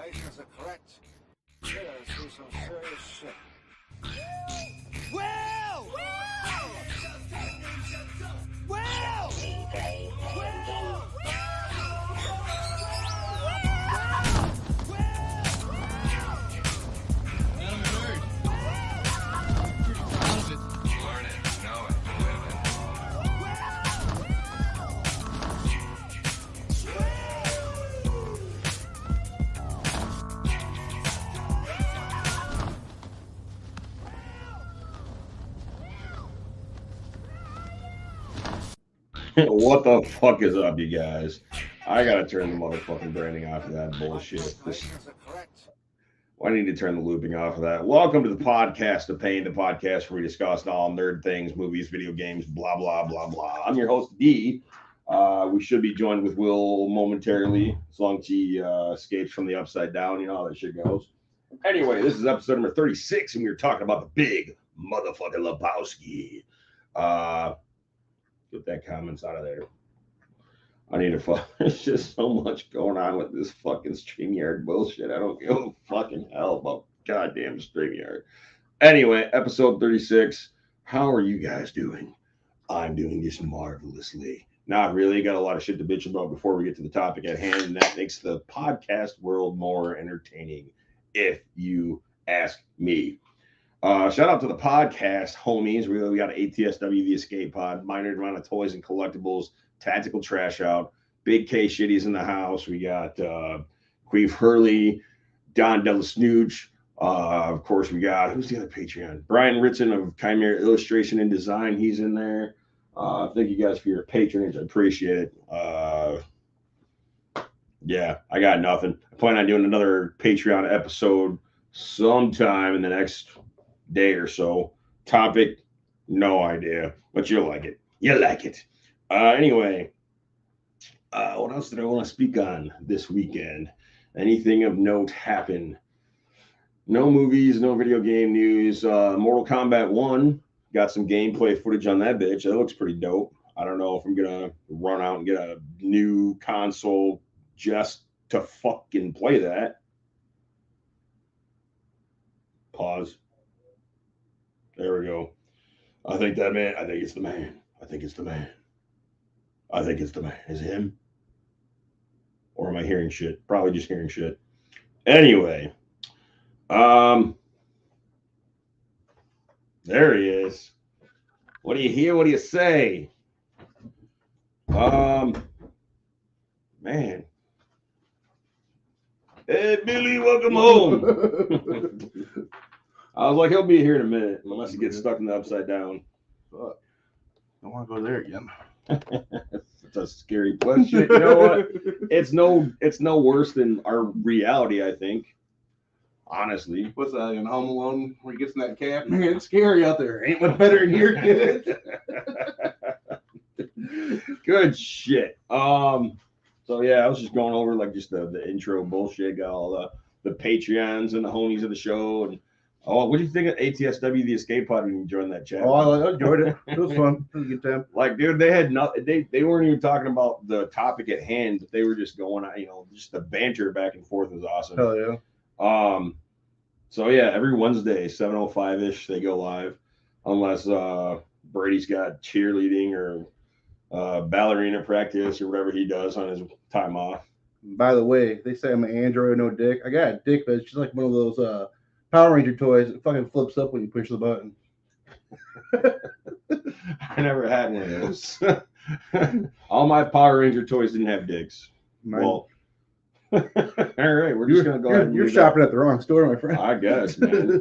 Observations are correct. Killers do some serious shit. Will! What the fuck is up, you guys? I gotta turn the motherfucking branding off of that bullshit. Observations are correct. I need to turn the looping off of that. Welcome to the podcast, The Pain, the podcast where we discuss all nerd things, movies, video games, blah, blah, blah, blah. I'm your host, D. We should be joined with Will momentarily, as long as he escapes from the upside down. You know how that shit goes. Anyway, this is episode number 36, and we were talking about the Big Motherfucking Lebowski. Get that comments out of there. I need to fuck. There's just so much going on with this fucking StreamYard bullshit. I don't give a fucking hell about goddamn StreamYard. Anyway, episode 36. How are you guys doing? I'm doing this marvelously. Not really. Got a lot of shit to bitch about before we get to the topic at hand, and that makes the podcast world more entertaining, if you ask me. Shout out to the podcast homies. We got ATSW, the Escape Pod, minor amount of toys and collectibles, tactical trash out, Big K Shitties in the house. We got Queef Hurley, Don Della Snooch. Of course, we got, who's the other Patreon? Brian Ritson of Chimera Illustration and Design. He's in there. Thank you guys for your patronage. I appreciate it. Yeah, I got nothing. I plan on doing another Patreon episode sometime in the next day or so. Topic, no idea, but you'll like it. You like it. Anyway, what else did I want to speak on this weekend? Anything of note happen? No movies, no video game news. Mortal Kombat 1, got some gameplay footage on that bitch. That looks pretty dope. I don't know if I'm gonna run out and get a new console just to fucking play that. Pause. There we go. I think that man. I think it's the man. I think it's the man. I think it's the man. Is it him? Or am I hearing shit? Probably just hearing shit. Anyway. There he is. What do you hear? What do you say? Man. Hey, Billy, welcome home. I was like, he'll be here in a minute, unless he gets stuck in the upside down. Fuck. I don't want to go there again. It's a scary place. You know what? It's no worse than our reality, I think. Honestly. What's that in Home Alone where he gets in that cab? Man, it's scary out there. Ain't much better in here, kid. Good shit. So yeah, I was just going over like just the intro bullshit, got all the Patreons and the homies of the show. And what do you think of ATSW, the Escape Pod, when you joined that chat? Oh, I enjoyed it. It was fun. It was a good time. Like, dude, they had nothing. They weren't even talking about the topic at hand. But they were just going, just the banter back and forth was awesome. Hell yeah. So yeah, every Wednesday, 7:05-ish, they go live, unless Brady's got cheerleading or ballerina practice or whatever he does on his time off. By the way, they say I'm an android with no dick. I got a dick, but it's just like one of those Power Ranger toys. It fucking flips up when you push the button. I never had one of those. All my Power Ranger toys didn't have dicks. Well, all right, we're just gonna go ahead. You're shopping at the wrong store, my friend. I guess, man.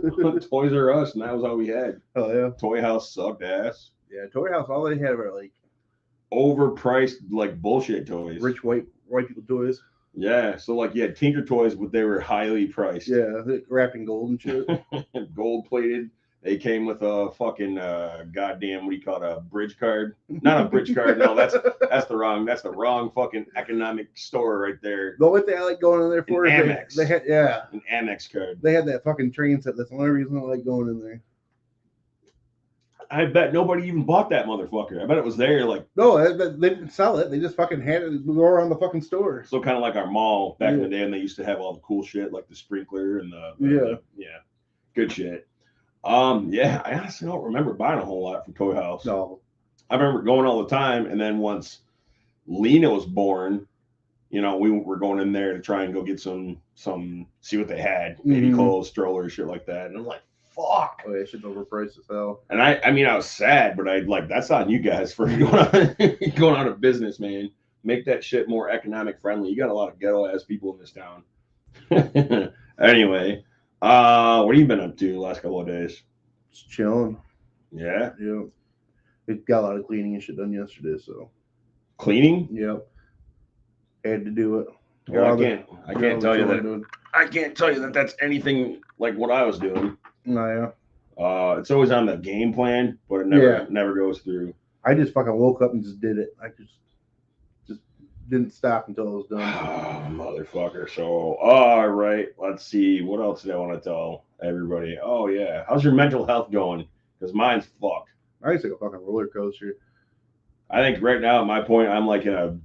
Toys R Us, and that was all we had. Oh yeah. Toy House sucked ass. Yeah, Toy House. All they had were like overpriced, like bullshit toys. Rich white people toys. Yeah, so like you had Tinker toys, but they were highly priced. Yeah, wrapped in gold and shit. Gold plated. They came with a fucking goddamn, what do you call it, a bridge card? Not a bridge card. No, that's the wrong fucking economic store right there. The only thing I like going in there for is Amex. They had An Amex card. They had that fucking train set. That's the only reason I like going in there. I bet nobody even bought that motherfucker. I bet it was there, like No, they didn't sell it. They just fucking had it. Go around the fucking store. so kind of like our mall back in the Yeah. day, and they used to have all the cool shit like the sprinkler and yeah, good shit. Yeah, I honestly don't remember buying a whole lot from Toy House. No. I remember going all the time, and then once Lena was born, you know, we were going in there to try and go get some see what they had, baby clothes, strollers, shit like that. And I'm like, fuck. Oh yeah, shit's overpriced as hell. And I mean, I was sad, but I like that's on you guys for going out of business, man. Make that shit more economic friendly. You got a lot of ghetto ass people in this town. Anyway, what have you been up to the last couple of days? Just chilling. Yeah, Yeah. It got a lot of cleaning and shit done yesterday, so cleaning. yep. Had to do it. Well, I can't tell you that. I can't tell you that that's anything like what I was doing. No, yeah. It's always on the game plan, but it never goes through. I just fucking woke up and just did it. I just didn't stop until it was done. Oh, motherfucker. So, all right. Let's see. What else did I want to tell everybody? Oh, yeah. How's your mental health going? Because mine's fucked. I used to take a fucking roller coaster. I think right now, at my point, I'm like in a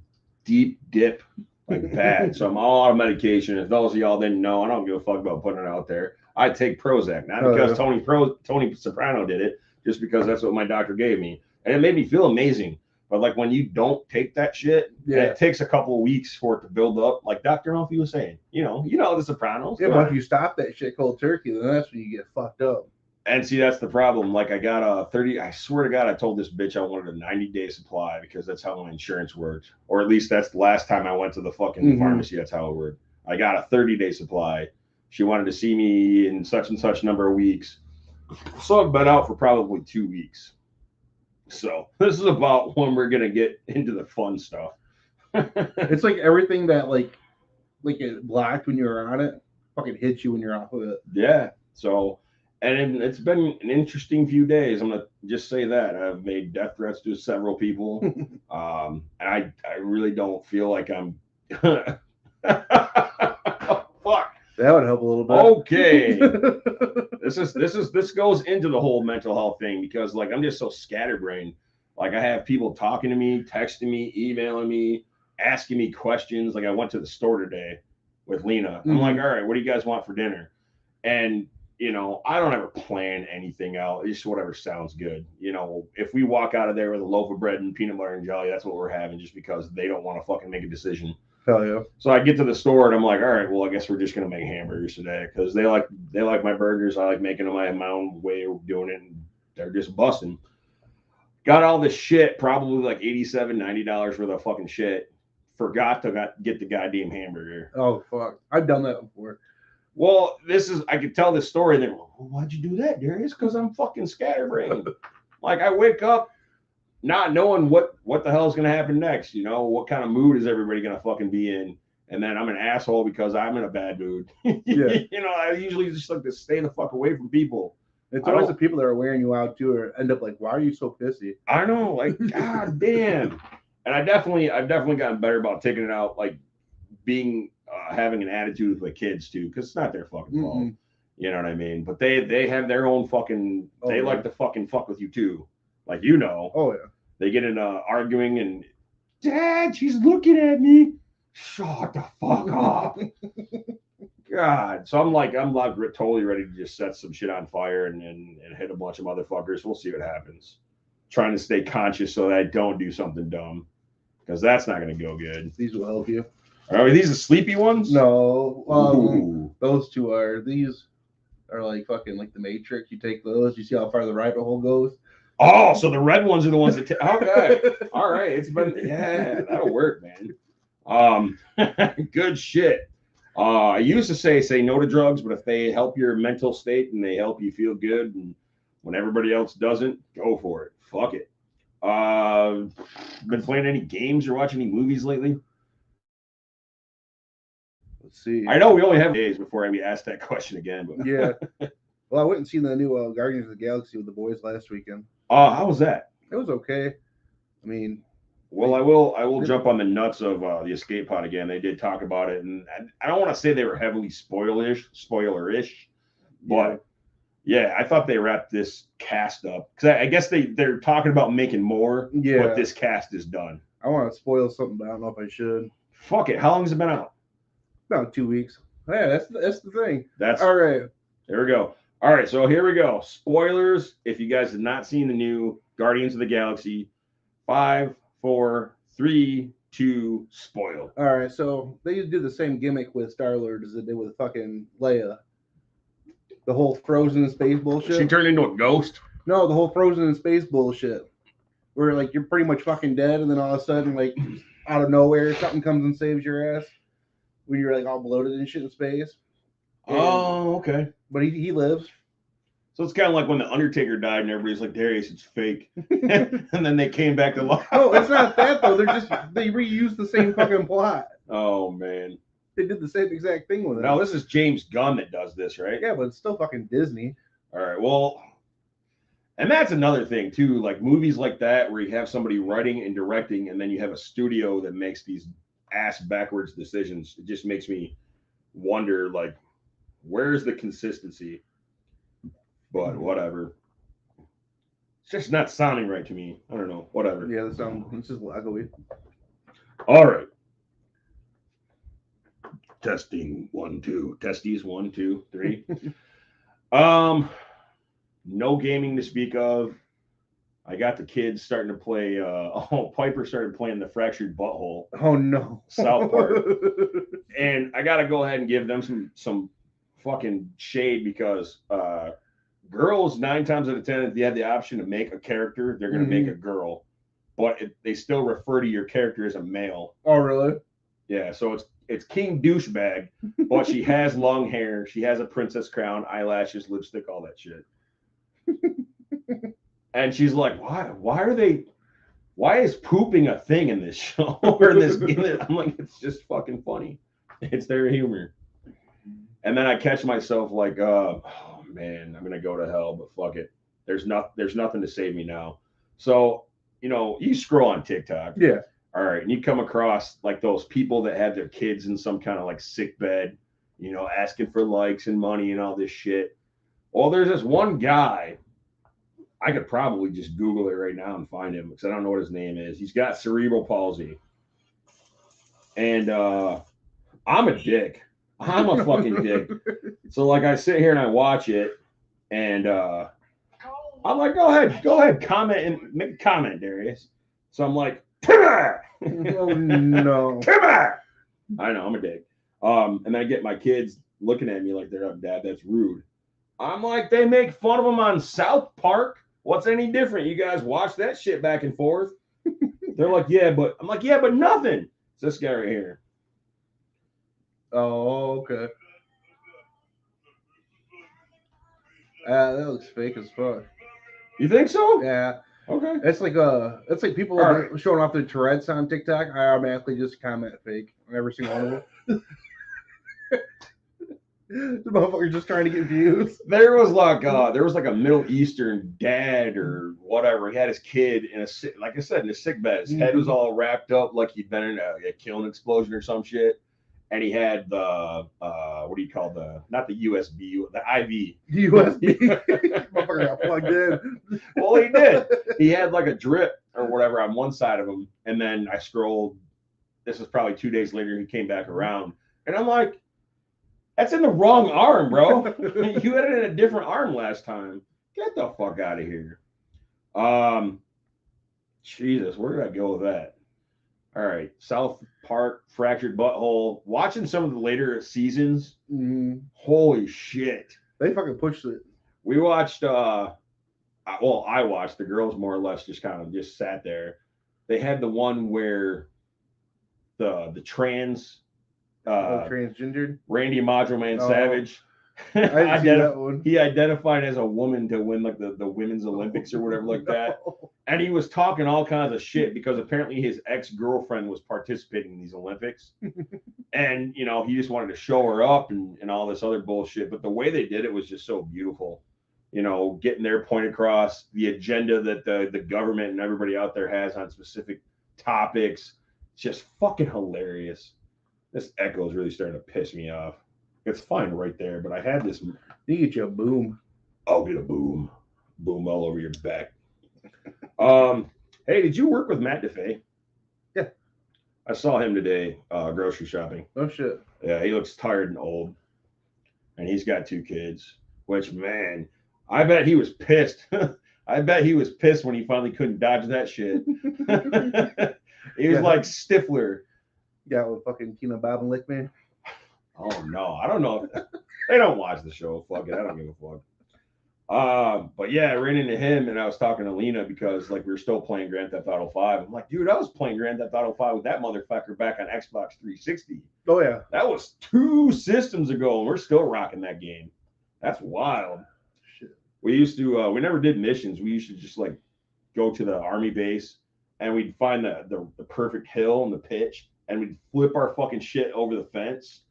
deep dip, like bad. So I'm all on medication. If those of y'all didn't know, I don't give a fuck about putting it out there. I take Prozac, not because Tony Soprano did it, just because that's what my doctor gave me. And it made me feel amazing. But like when you don't take that shit, it takes a couple of weeks for it to build up. Like Dr. Murphy was saying, you know the Sopranos. Yeah, but if you stop that shit cold turkey, then that's when you get fucked up. And see, that's the problem. Like I got a 30, I swear to God, I told this bitch I wanted a 90-day supply because that's how my insurance worked. Or at least that's the last time I went to the fucking pharmacy. That's how it worked. I got a 30-day supply. She wanted to see me in such and such number of weeks. So I've been out for probably 2 weeks. So this is about when we're gonna get into the fun stuff. It's like everything that like it blocked when you were on it, fucking hits you when you're off of it. Yeah. So, and it's been an interesting few days. I'm gonna just say that I've made death threats to several people. And I really don't feel like I'm. Fuck. That would help a little bit. Okay. This goes into the whole mental health thing because like I'm just so scatterbrained. Like I have people talking to me, texting me, emailing me, asking me questions. Like I went to the store today with Lena. I'm like, all right, what do you guys want for dinner? And I don't ever plan anything out. It's just whatever sounds good. If we walk out of there with a loaf of bread and peanut butter and jelly, that's what we're having just because they don't want to fucking make a decision. Hell yeah. So I get to the store and I'm like, all right, well, I guess we're just gonna make hamburgers today because they like my burgers. I like making them my own way of doing it, and they're just busting. Got all this shit, probably like $87, $90 for the fucking shit. Forgot to get the goddamn hamburger. Oh fuck, I've done that before. Well, I could tell this story and then, well, why'd you do that, Darius? Because I'm fucking scatterbrained. Like I wake up not knowing what the hell is going to happen next, what kind of mood is everybody going to fucking be in. And then I'm an asshole because I'm in a bad mood. Yeah. I usually just like to stay the fuck away from people. It's always the people that are wearing you out too, or end up like, why are you so pissy? I know, like, god damn. And I've definitely gotten better about taking it out, like being, having an attitude with the kids too, because it's not their fucking fault. You know what I mean? But they have their own fucking, like to fucking fuck with you too. Like, Oh yeah. They get in arguing and, Dad, she's looking at me. Shut the fuck up. God. So I'm like totally ready to just set some shit on fire and hit a bunch of motherfuckers. We'll see what happens. Trying to stay conscious so that I don't do something dumb because that's not going to go good. These will help you. Are these the sleepy ones? No. Those two are. These are like fucking like the Matrix. You take those. You see how far the rabbit hole goes. Oh, so the red ones are the ones that okay. All right. It's been that'll work, man. Good shit. I used to say no to drugs, but if they help your mental state and they help you feel good and when everybody else doesn't, go for it. Fuck it. Been playing any games or watching any movies lately? Let's see. I know we only have days before we ask that question again, but yeah. Well, I went and seen the new Guardians of the Galaxy with the boys last weekend. How was that? It was okay. I mean, well, I will jump on the nuts of the escape pod again. They did talk about it, and I don't want to say they were heavily spoilerish, but Yeah, I thought they wrapped this cast up because I guess they're talking about making more. Yeah. But this cast is done. I want to spoil something, but I don't know if I should. Fuck it. How long has it been out? About 2 weeks. Yeah, that's the thing. That's All right. There we go. All right, so here we go. Spoilers. If you guys have not seen the new Guardians of the Galaxy, 5, 4, 3, 2, spoil. All right. So they do the same gimmick with Star-Lord as they did with fucking Leia. The whole frozen in space bullshit. She turned into a ghost. No, the whole frozen in space bullshit. Where like you're pretty much fucking dead, and then all of a sudden, like out of nowhere, something comes and saves your ass. When you're like all bloated and shit in space. And, Oh, okay. But he lives. So it's kind of like when the Undertaker died, and everybody's like, "Darius, it's fake," and then they came back to life. No, it's not that though. They reused the same fucking plot. Oh man, They did the same exact thing with it. now this is James Gunn that does this, right? Yeah, but it's still fucking Disney. All right, well, and that's another thing too, like movies like that where you have somebody writing and directing, and then you have a studio that makes these ass backwards decisions. It just makes me wonder, like, where's the consistency? But whatever. It's just not sounding right to me. I don't know. Whatever. Yeah, it's just ugly. All right. Testing 1, 2. Testes 1, 2, 3. No gaming to speak of. I got the kids starting to play. Piper started playing the Fractured Butthole. Oh no, South Park. And I got to go ahead and give them some fucking shade because girls 9 times out of 10, if you have the option to make a character, they're going to make a girl, but they still refer to your character as a male. Oh really? Yeah, so it's King Douchebag, but she has long hair, she has a princess crown, eyelashes, lipstick, all that shit. And she's like, why is pooping a thing in this show or this? I'm like, it's just fucking funny. It's their humor. And then I catch myself like, oh man, I'm gonna go to hell, but fuck it. There's nothing to save me now. So, you scroll on TikTok. Yeah. All right, and you come across like those people that have their kids in some kind of like sick bed, asking for likes and money and all this shit. Well, there's this one guy. I could probably just Google it right now and find him because I don't know what his name is. He's got cerebral palsy. And I'm a dick. I'm a fucking dick. So like I sit here and I watch it and I'm like, go ahead, comment and make a comment, Darius. So I'm like, Timmy! Oh no. Timmy! I know, I'm a dick. And then I get my kids looking at me like they're like, Dad, that's rude. I'm like, they make fun of them on South Park. What's any different? You guys watch that shit back and forth. They're like, yeah, but I'm like, yeah, but nothing. It's this guy right here. Oh, okay. That looks fake as fuck. You think so? Yeah. Okay. It's like people right. showing off their Tourette's on TikTok. I automatically just comment fake on every single one of them. The motherfucker just trying to get views. There was like a Middle Eastern dad or whatever. He had his kid in like I said, in a sick bed. His head was all wrapped up like he'd been in a kiln explosion or some shit. And he had the what do you call not the USB, the IV. USB. Motherfucker got plugged in. Well, he did. He had like a drip or whatever on one side of him. And then I scrolled. This was probably 2 days later. He came back around. And I'm like, that's in the wrong arm, bro. You had it in a different arm last time. Get the fuck out of here. Jesus, where did I go with that? All right, South Park, Fractured Butthole. Watching some of the later seasons, holy shit. They fucking pushed it. We watched, I watched, the girls more or less just sat there. They had the one where the trans... transgendered Randy Macho Man Savage. I see that one. He identified as a woman to win like the women's Olympics or whatever like that. And he was talking all kinds of shit because apparently his ex-girlfriend was participating in these Olympics. And, he just wanted to show her up and all this other bullshit. But the way they did it was just so beautiful. Getting their point across, the agenda that the government and everybody out there has on specific topics. It's just fucking hilarious. This echo is really starting to piss me off. It's fine right there, but I had this. You get you a boom. I'll get a boom all over your back. Hey, did you work with Matt DeFay? Yeah. I saw him today, grocery shopping. Oh shit. Yeah, he looks tired and old, and he's got 2 kids. Which, man, I bet he was pissed. I bet he was pissed when he finally couldn't dodge that shit. He was Yeah. like Stifler. Yeah, with fucking Tina Bob and Lick Man. Oh no, I don't know. They don't watch the show. Fuck it, I don't give a fuck. But yeah, I ran into him and I was talking to Lena because like we were still playing Grand Theft Auto 5. I'm like, dude, I was playing Grand Theft Auto 5 with that motherfucker back on Xbox 360. Oh yeah. That was 2 systems ago, and we're still rocking that game. That's wild. Shit. We used to we never did missions. We used to just like go to the army base and we'd find the perfect hill and the pitch and we'd flip our fucking shit over the fence,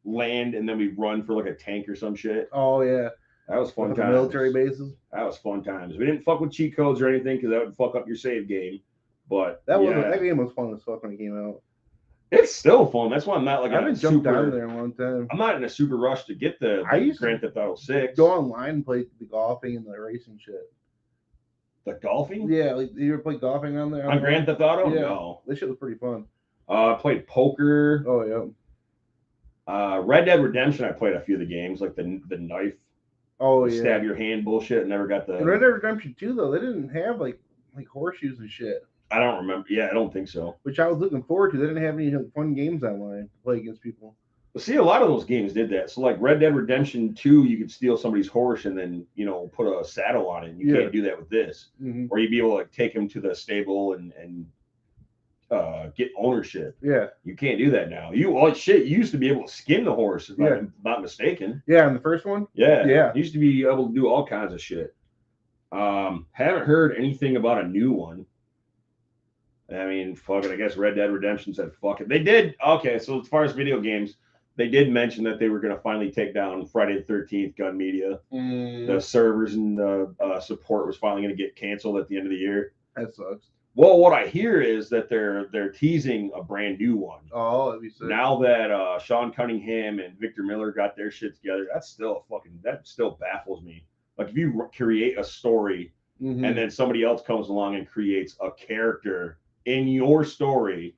land, and then we'd run for like a tank or some shit. Oh yeah. That was fun With times. the military bases. That was fun times. We didn't fuck with cheat codes or anything because that would fuck up your save game. But That yeah, that game was fun as fuck when it came out. it's still fun. That's why I'm not like I in a haven't jumped down super. there in a long time. I'm not in a super rush to get the I used to Grand Theft Auto 6. Go online and play the golfing and the racing shit. The golfing? Yeah, like you ever play golfing on there? On Grand Theft Auto? Yeah. No. This shit was pretty fun. I played poker. Oh yeah. Red Dead Redemption. I played a few of the games, like the knife, Oh yeah. stab your hand bullshit. Never got the. And Red Dead Redemption 2 though, they didn't have like horseshoes and shit, I don't remember. Yeah, I don't think so. which I was looking forward to. They didn't have any fun games online to play against people. But see, a lot of those games did that. So like Red Dead Redemption 2, you could steal somebody's horse and then put a saddle on it. And you Yeah. can't do that with this. Mm-hmm. Or you'd be able to like, take him to the stable and get ownership. Yeah. You can't do that now. You used to be able to skin the horse, if Yeah. I'm not mistaken. Yeah, and the first one? Yeah. Yeah. You used to be able to do all kinds of shit. Haven't heard anything about a new one. I mean, fuck it. I guess Red Dead Redemption said fuck it. They did. Okay, so as far as video games, they did mention that they were going to finally take down Friday the 13th Gun Media. The servers and the support was finally going to get canceled at the end of the year. That sucks. Well, what I hear is that they're teasing a brand new one. Oh, that'd be sick. Now that Sean Cunningham and Victor Miller got their shit together, that still baffles me. Like if you create a story Mhm. and then somebody else comes along and creates a character in your story,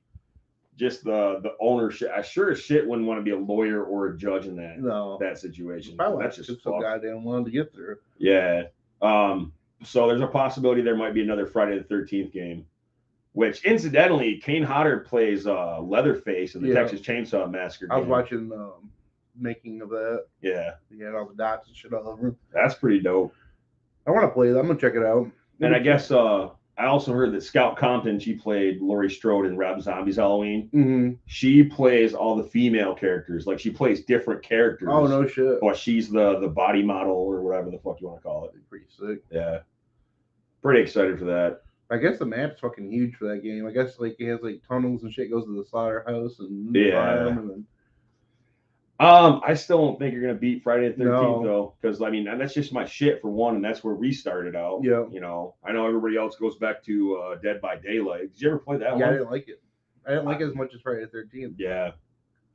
just the ownership. I sure as shit wouldn't want to be a lawyer or a judge in that situation. Probably That's just so fucked. goddamn long to get through. Yeah. So there's a possibility there might be another Friday the 13th game, which incidentally, Kane Hodder plays Leatherface in the Yeah. Texas Chainsaw Massacre game. I was watching making of that. Yeah, He had all the dots and shit all over him. that's pretty dope. I want to play that. I'm gonna check it out. And I guess I also heard that Scout Compton, she played Laurie Strode in Rob Zombie's Halloween. Mm-hmm. She plays all the female characters. Like she plays different characters. Oh no shit. But she's the body model or whatever the fuck you want to call it. Pretty sick. Yeah. Pretty excited for that. I guess the map's fucking huge for that game. I guess like it has like tunnels and shit, goes to the slaughterhouse and Yeah. and then... I still don't think you're gonna beat Friday the 13th No. though, because I mean that's just my shit for one, and that's where we started out. Yeah. I know everybody else goes back to Dead by Daylight. Did you ever play that Yeah, I one? didn't like it. I didn't like it as much as Friday the 13th. Yeah.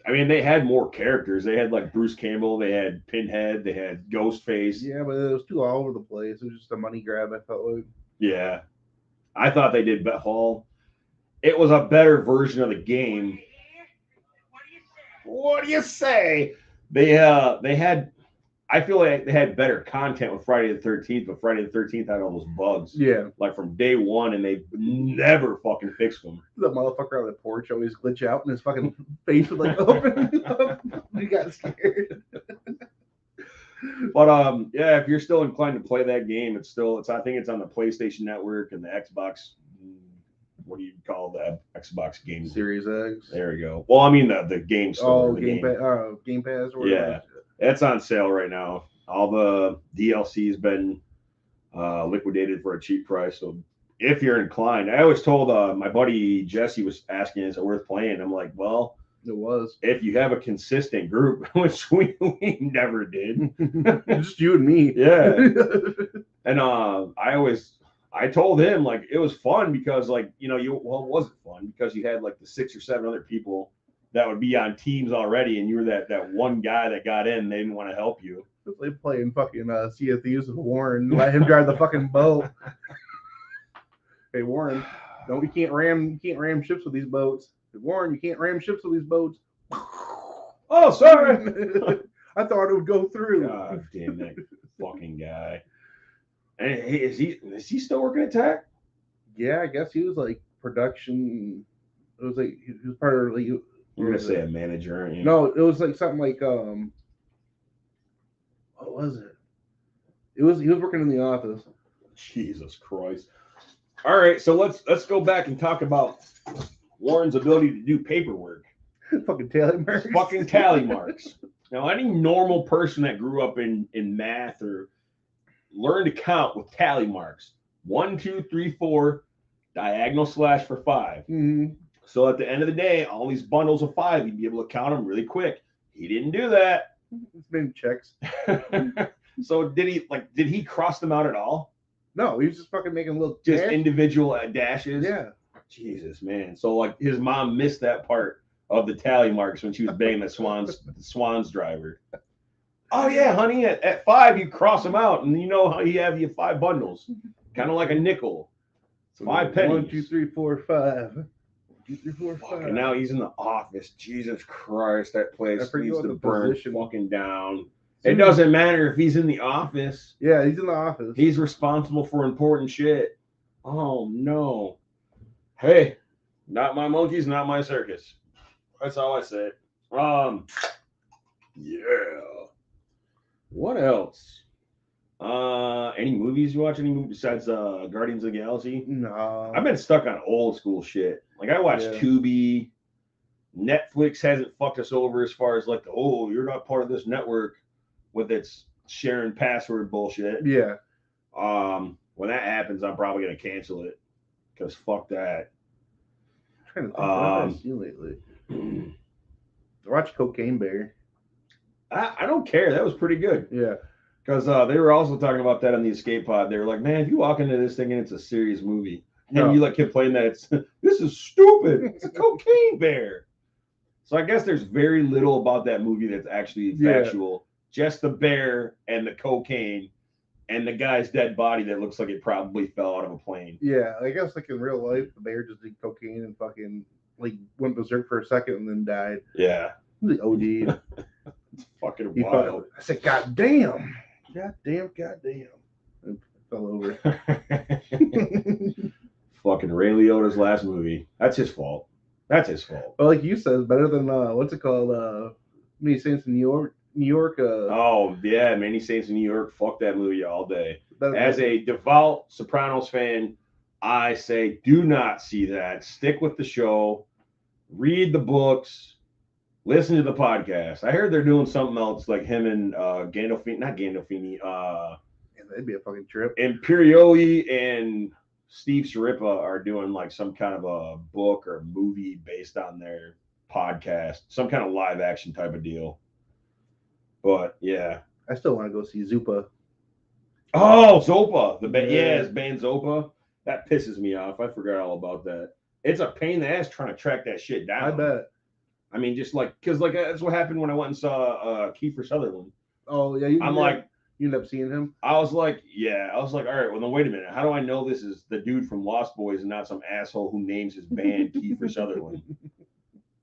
I mean, they had more characters. They had like Bruce Campbell, they had Pinhead, they had Ghostface. Yeah, but it was too all over the place. It was just a money grab, I felt like. Yeah. I thought they did Hall. It was a better version of the game. What do you say? They had, I feel like they had better content with Friday the 13th, but Friday the 13th had all those bugs. Yeah. Like from day one, and they never fucking fixed them. The motherfucker on the porch always glitch out and his fucking face would like open up. He got scared. But yeah, if you're still inclined to play that game, it's I think it's on the PlayStation Network and the Xbox. What do you call the Xbox game? Series X. There we go. Well, I mean the game store. Oh, the Game Pass or whatever. Yeah. It's on sale right now. All the DLC's been liquidated for a cheap price. So if you're inclined, I always told my buddy Jesse was asking, is it worth playing? I'm like, well, It was. if you have a consistent group, which we never did. Just you and me. Yeah. And I told him like it was fun because like it wasn't fun because you had like the 6 or 7 other people that would be on teams already, and you were that one guy that got in. They didn't want to help you. It's like playing fucking Sea of Thieves with Warren. Let him drive the fucking boat. Hey Warren, you can't ram ships with these boats. Hey, Warren, you can't ram ships with these boats. Oh, sorry. I thought it would go through. God damn that fucking guy. And hey, is he still working at Tech? Yeah, I guess he was like production. It was like he was part of like. You're gonna say a manager, aren't you? No, it was like something like what was it? He was working in the office. Jesus Christ. All right, so let's go back and talk about Warren's ability to do paperwork. Fucking tally marks. Fucking tally marks. Now, any normal person that grew up in math or learned to count with tally marks, 1, 2, 3, 4, diagonal slash for 5. Mm-hmm. So at the end of the day, all these bundles of 5, you'd be able to count them really quick. He didn't do that. It's been checks. So did he cross them out at all? No, he was just fucking making little Just individual dashes? Yeah. Jesus, man. So like his mom missed that part of the tally marks when she was banging the Swans driver. Oh yeah, honey, at 5 you cross them out, and you know how you have your 5 bundles, kind of like a nickel. So 5 pennies. 1, 2, 3, 4, 5. 1, 2, 3, 4, 5. And now he's in the office. Jesus Christ, that place needs to burn fucking down. It doesn't matter if he's in the office. Yeah, he's in the office. He's responsible for important shit. Oh no. Hey, not my monkeys, not my circus. That's how I say it. Yeah. What else? Any movies you watch? Any movie besides Guardians of the Galaxy? No. I've been stuck on old school shit. Like I watched Tubi. Netflix hasn't fucked us over as far as like, oh, you're not part of this network with its sharing password bullshit. Yeah. When that happens, I'm probably gonna cancel it because fuck that. I'm trying to think what I've seen lately. I watched Cocaine Bear. I don't care. That was pretty good. Yeah. Because they were also talking about that on the Escape Pod. They were like, man, if you walk into this thing and it's a serious movie, and you like kept playing that, it's this is stupid. It's a cocaine bear. So I guess there's very little about that movie that's actually factual. Just the bear and the cocaine and the guy's dead body that looks like it probably fell out of a plane. Yeah, I guess like in real life, the bear just did cocaine and fucking like went berserk for a second and then died. Yeah. He OD'd. It's fucking wild. I said, God damn. And fell over. Fucking Ray Liotta's last movie. That's his fault. But like you said, it's better than what's it called? Many Saints in New York. Oh yeah, Many Saints in New York. Fuck that movie all day. As a devout Sopranos fan, I say do not see that. Stick with the show. Read the books. Listen to the podcast. I heard they're doing something else, like him and Gandolfini. That'd be a fucking trip. Imperioli and Steve Sciarippa are doing like some kind of a book or movie based on their podcast, some kind of live action type of deal. But yeah, I still want to go see Zupa. Oh, Zopa, his band Zopa. That pisses me off. I forgot all about that. It's a pain in the ass trying to track that shit down. I bet. I mean, just like because like that's what happened when I went and saw Kiefer Sutherland. Oh yeah, I'm like. You end up seeing him? I was like, all right, well, then wait a minute. How do I know this is the dude from Lost Boys and not some asshole who names his band Kiefer Sutherland?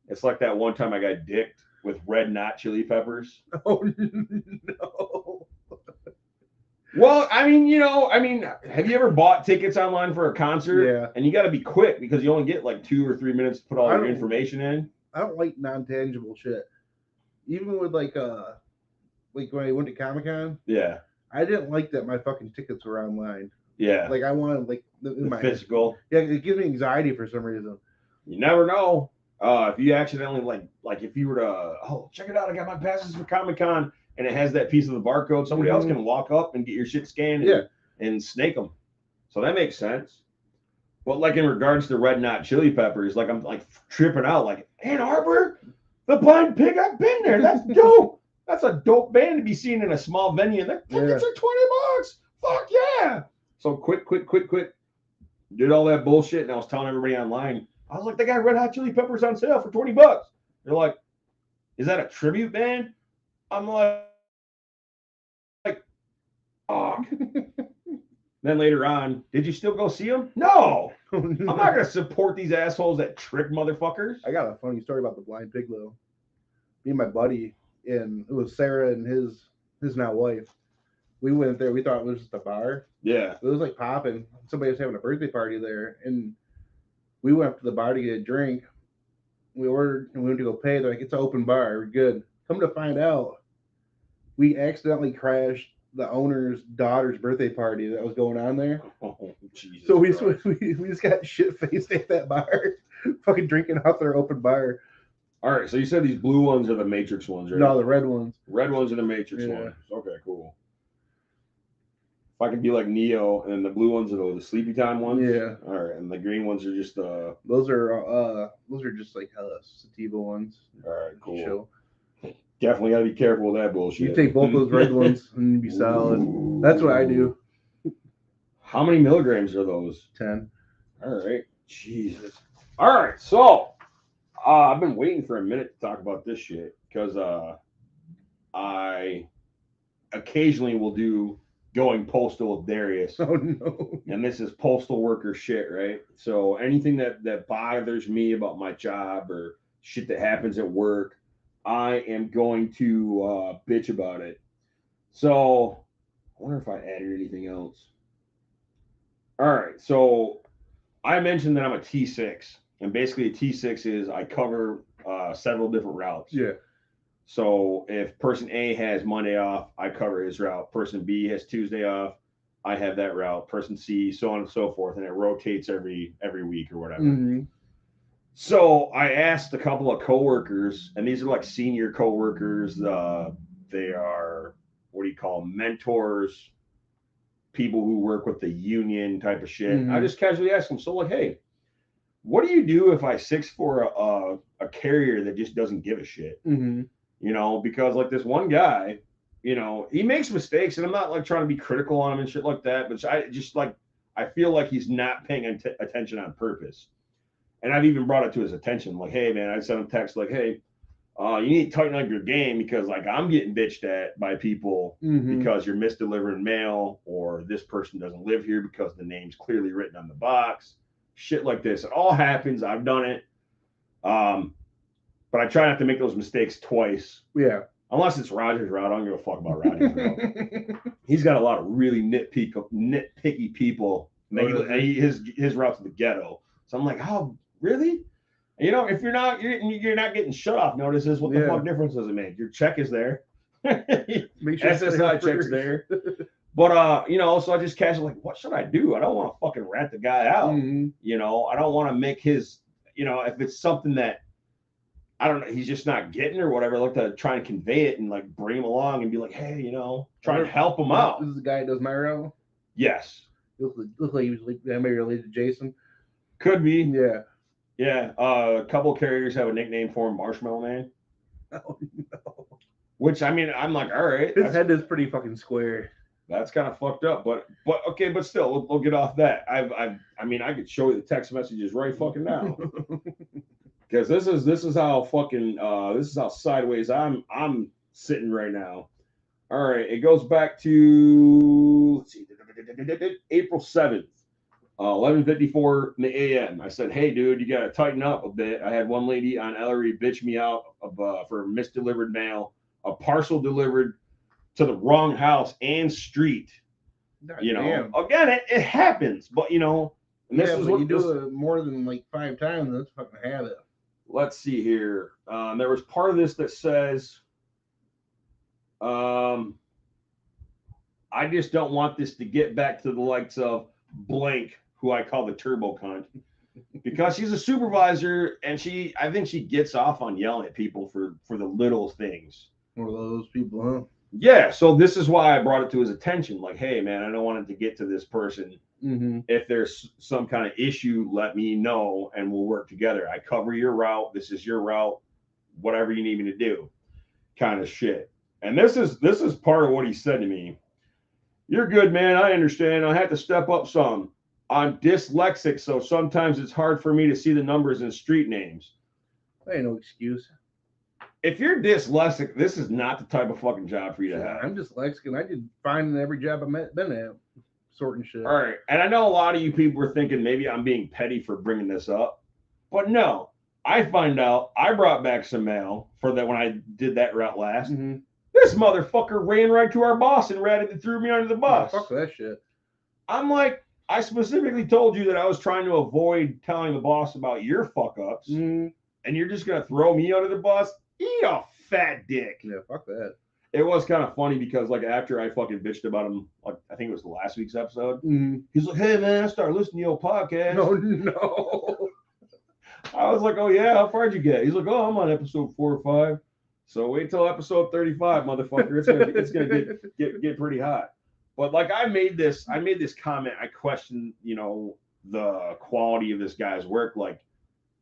It's like that one time I got dicked with Red Hot Chili Peppers. Oh, no. Well, have you ever bought tickets online for a concert? Yeah. And you got to be quick because you only get like 2 or 3 minutes to put all your information in. I don't like non-tangible shit. Even with like when I went to Comic-Con, I didn't like that my fucking tickets were online. Yeah. Like I wanted like the physical. Yeah, it gives me anxiety for some reason. You never know. If you accidentally like if you were to check it out, I got my passes for Comic-Con and it has that piece of the barcode, somebody else can walk up and get your shit scanned and snake them. So that makes sense. But like in regards to Red Hot Chili Peppers, like I'm like tripping out, like Ann Arbor, the Blind Pig, I've been there. That's dope. That's a dope band to be seen in a small venue. And their tickets are $20. Fuck yeah. So quick. Did all that bullshit. And I was telling everybody online, I was like, they got Red Hot Chili Peppers on sale for $20. They're like, is that a tribute band? I'm like, oh. Then later on, did you still go see them? No. I'm not going to support these assholes that trick motherfuckers. I got a funny story about the blind pig though. Me and my buddy, and it was Sarah and his now wife. We went there. We thought it was just a bar. Yeah. It was like popping. Somebody was having a birthday party there, and we went up to the bar to get a drink. We ordered and we went to go pay. They're like, it's an open bar. We're good. Come to find out, we accidentally crashed the owner's daughter's birthday party that was going on there. Oh, Jesus So we just got shit faced at that bar, fucking drinking out their open bar. All right, so you said these blue ones are the Matrix ones, right? No, the red ones. Red ones are the Matrix Yeah. ones. Okay, cool. If I could be like Neo, and then the blue ones are the sleepy time ones. Yeah. All right, and the green ones are just Those are just like sativa ones. All right, cool. Chill. Definitely got to be careful with that bullshit. You take both those red ones and you'd be solid. That's what I do. How many milligrams are those? 10. All right. Jesus. All right. So I've been waiting for a minute to talk about this shit because I occasionally will do going postal with Darius. Oh no. And this is postal worker shit, right? So anything that bothers me about my job or shit that happens at work, I am going to bitch about it. So I wonder if I added anything else. All right. So I mentioned that I'm a T6. And basically a T6 is I cover several different routes. Yeah. So if person A has Monday off, I cover his route. Person B has Tuesday off, I have that route. Person C, so on and so forth. And it rotates every week or whatever. Mm-hmm. So I asked a couple of coworkers, and these are like senior coworkers. They are, what do you call them, mentors, people who work with the union type of shit. Mhm. I just casually asked them, so like, hey, what do you do if I 6'4" a carrier that just doesn't give a shit? Mm-hmm. You know, because like this one guy, you know, he makes mistakes, and I'm not like trying to be critical on him and shit like that, but I feel like he's not paying attention on purpose. And I've even brought it to his attention, like, hey, man, I sent him text like, hey, you need to tighten up your game because, like, I'm getting bitched at by people Mm-hmm. because you're misdelivering mail or this person doesn't live here because the name's clearly written on the box. Shit like this. It all happens. I've done it. But I try not to make those mistakes twice. Yeah. Unless it's Roger's route. I don't give a fuck about Roger's route. He's got a lot of really nitpicky people. His route's the ghetto. So I'm like, oh, really? You know, if you're not getting shut off notices, what the fuck difference does it make? Your check is there. Make sure SSI check's there. But you know, so I just casually like, what should I do? I don't want to fucking rat the guy out. Mm-hmm. You know, I don't want to make his, you know, if it's something that I don't know, he's just not getting or whatever, I like to try and convey it and like bring him along and be like, hey, you know, try and help him out. This is the guy that does my route? Yes. Look like he was like maybe related to Jason. Could be. Yeah. Yeah. A couple of carriers have a nickname for him, Marshmallow Man. Oh no. Which I mean, I'm like, all right. His head is pretty fucking square. That's kind of fucked up, but okay, but still, we'll get off that. I mean, I could show you the text messages right fucking now. Because this is how fucking this is how sideways I'm sitting right now. All right, it goes back to let's see, April 7th, 11:54 in the a.m. I said, hey dude, you gotta tighten up a bit. I had one lady on Ellery bitch me out for misdelivered mail, a parcel delivered to the wrong house and street. God you know, damn. again, it happens, but you know, and this is but what you do it more than like 5 times, that's fucking habit. Let's see here. There was part of this that says, I just don't want this to get back to the likes of blank, who I call the turbo cunt, because she's a supervisor and I think she gets off on yelling at people for the little things. One of those people, huh? Yeah. So this is why I brought it to his attention. Like, hey, man, I don't want it to get to this person. Mm-hmm. If there's some kind of issue, let me know and we'll work together. I cover your route. This is your route. Whatever you need me to do, kind of shit. And this is part of what he said to me. You're good, man. I understand. I have to step up some. I'm dyslexic, so sometimes it's hard for me to see the numbers and street names. That ain't no excuse. If you're dyslexic, this is not the type of fucking job for you to have. I'm dyslexic, and I did fine in every job been at, sorting shit. All right, and I know a lot of you people are thinking maybe I'm being petty for bringing this up, but no. I find out I brought back some mail for that when I did that route last. Mm-hmm. This motherfucker ran right to our boss and ratted and threw me under the bus. Fuck that shit. I'm like, I specifically told you that I was trying to avoid telling the boss about your fuck ups, and you're just gonna throw me under the bus? Eat a fat dick. Yeah, fuck that. It was kind of funny because like after I fucking bitched about him, like I think it was the last week's episode, he's like, "Hey man, I started listening to your podcast." No. I was like, "Oh yeah, how far did you get?" He's like, "Oh, I'm on episode 4 or 5." So wait till episode 35, motherfucker. It's gonna get pretty hot. But like I made this comment. I questioned, the quality of this guy's work. Like,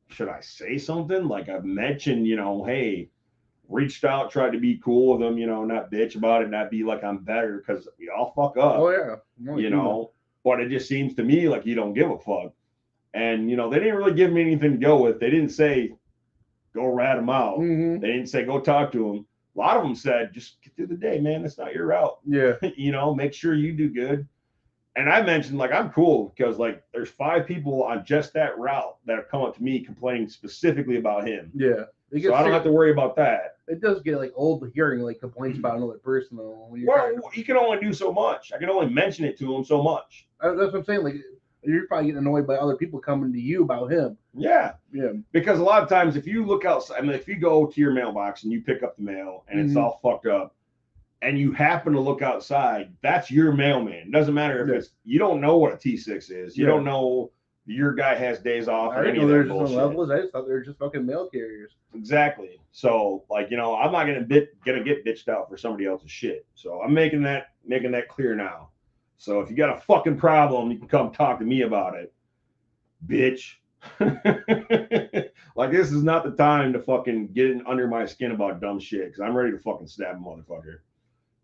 should I say something? Like I've mentioned, hey, reached out, tried to be cool with him, not bitch about it, not be like I'm better because we all fuck up. Oh yeah. But it just seems to me like you don't give a fuck. And they didn't really give me anything to go with. They didn't say go rat him out. They didn't say go talk to him. A lot of them said just get through the day, man. It's not your route. Yeah. Make sure you do good. And I mentioned like I'm cool because like there's 5 people on just that route that have come up to me complaining specifically about him. Yeah. So I don't have to worry about that. It does get like old hearing like complaints about another person though. Well, you can only do so much. I can only mention it to him so much. That's what I'm saying. Like you're probably getting annoyed by other people coming to you about him. Yeah. Yeah. Because a lot of times if you look outside, if you go to your mailbox and you pick up the mail and it's all fucked up and you happen to look outside, that's your mailman. It doesn't matter if it's, you don't know what a T6 is. You don't know your guy has days off or any of that bullshit. Levels. I just thought they were just fucking mail carriers. Exactly. So like, I'm not gonna get bitched out for somebody else's shit. So I'm making that clear now. So if you got a fucking problem, you can come talk to me about it, bitch. Like this is not the time to fucking get in under my skin about dumb shit because I'm ready to fucking stab a motherfucker.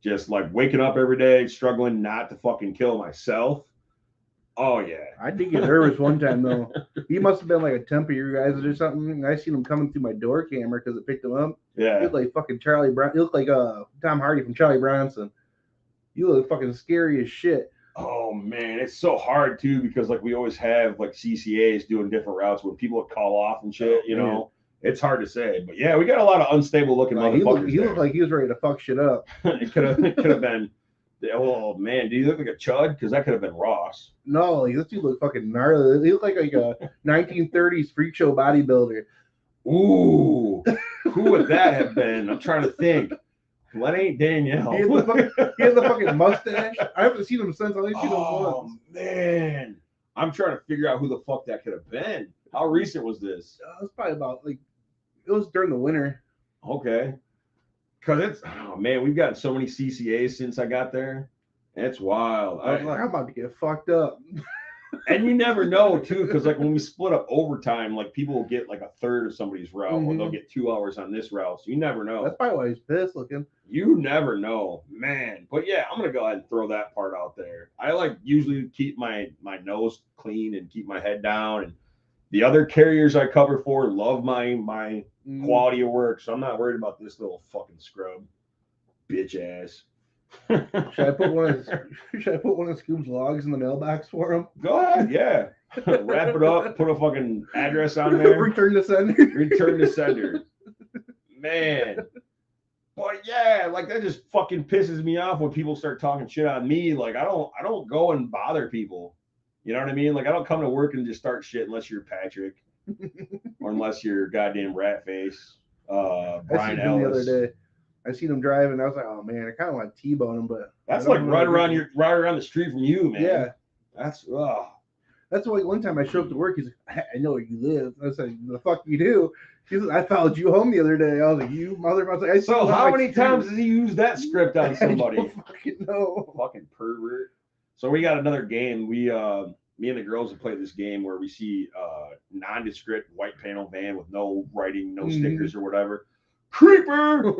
Just like waking up every day, struggling not to fucking kill myself. Oh yeah. I did get nervous one time though. He must have been like a temp of your guys or something. I seen him coming through my door camera because it picked him up. Yeah. He looked like fucking Charlie Brown. He looked like Tom Hardy from Charlie Bronson. You look fucking scary as shit. Oh man, it's so hard too because like we always have like CCAs doing different routes when people call off and shit. It's hard to say, but yeah, we got a lot of unstable looking motherfuckers. He looked like he was ready to fuck shit up. It could have been. Oh man, do you look like a chud? Because that could have been Ross. No, this dude looked fucking gnarly. He looked like a 1930s freak show bodybuilder. Ooh, who would that have been? I'm trying to think. Well, that ain't Danielle. He had the fucking mustache. I haven't seen him since. I only seen him once. Oh man, I'm trying to figure out who the fuck that could have been. How recent was this? It was probably about it was during the winter. Okay. Because man, we've gotten so many CCAs since I got there. It's wild. I'm about to get fucked up. And you never know too, because like when we split up overtime, like people will get like a third of somebody's route, or they'll get 2 hours on this route. So you never know. That's probably why he's pissed looking. You never know, man. But yeah, I'm gonna go ahead and throw that part out there. I like usually keep my nose clean and keep my head down. And the other carriers I cover for love my quality of work, so I'm not worried about this little fucking scrub, bitch ass. Should I put one of Scoob's logs in the mailbox for him? Go ahead, yeah. Wrap it up, put a fucking address on there. Return to sender. Return to sender. Man. But yeah, like that just fucking pisses me off when people start talking shit on me. Like I don't go and bother people. You know what I mean? Like I don't come to work and just start shit unless you're Patrick. Or unless you're goddamn rat face. Brian Ellis. The other day. I seen him driving. I was like, oh man, I kind of want to T-bone him, but that's like right around the street from you, man. Yeah, that's why one time I showed up to work. He's like, I know where you live. I was like, the fuck you do? He said, I followed you home the other day. I was like, you mother. I was like, so how many times has he used that script on somebody? I don't fucking know. Fucking pervert. So we got another game. We me and the girls have played this game where we see nondescript white panel van with no writing, no stickers or whatever. Creeper.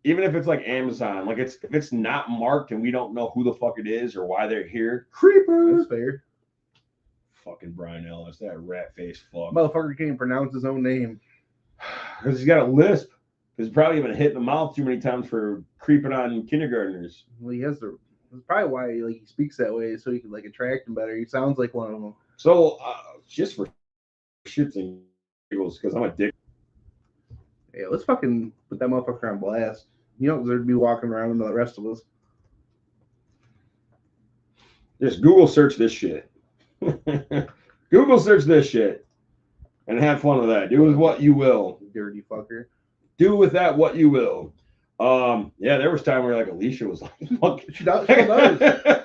Even if it's like Amazon, like if it's not marked and we don't know who the fuck it is or why they're here, creeper. That's fair. Fucking Brian Ellis, that rat face fuck. Motherfucker can't pronounce his own name because he's got a lisp. Because probably been hit in the mouth too many times for creeping on kindergartners. Well, he has the. That's probably why like he speaks that way, so he can like attract him better. He sounds like one of them. So just for shits and giggles, because I'm a dick. Yeah, let's fucking put that motherfucker on blast. You don't deserve to be walking around with the rest of us. Just Google search this shit. Google search this shit. And have fun with that. Do with what you will. Dirty fucker. Do with that what you will. Yeah, there was time where like Alicia was like, fuck. She does.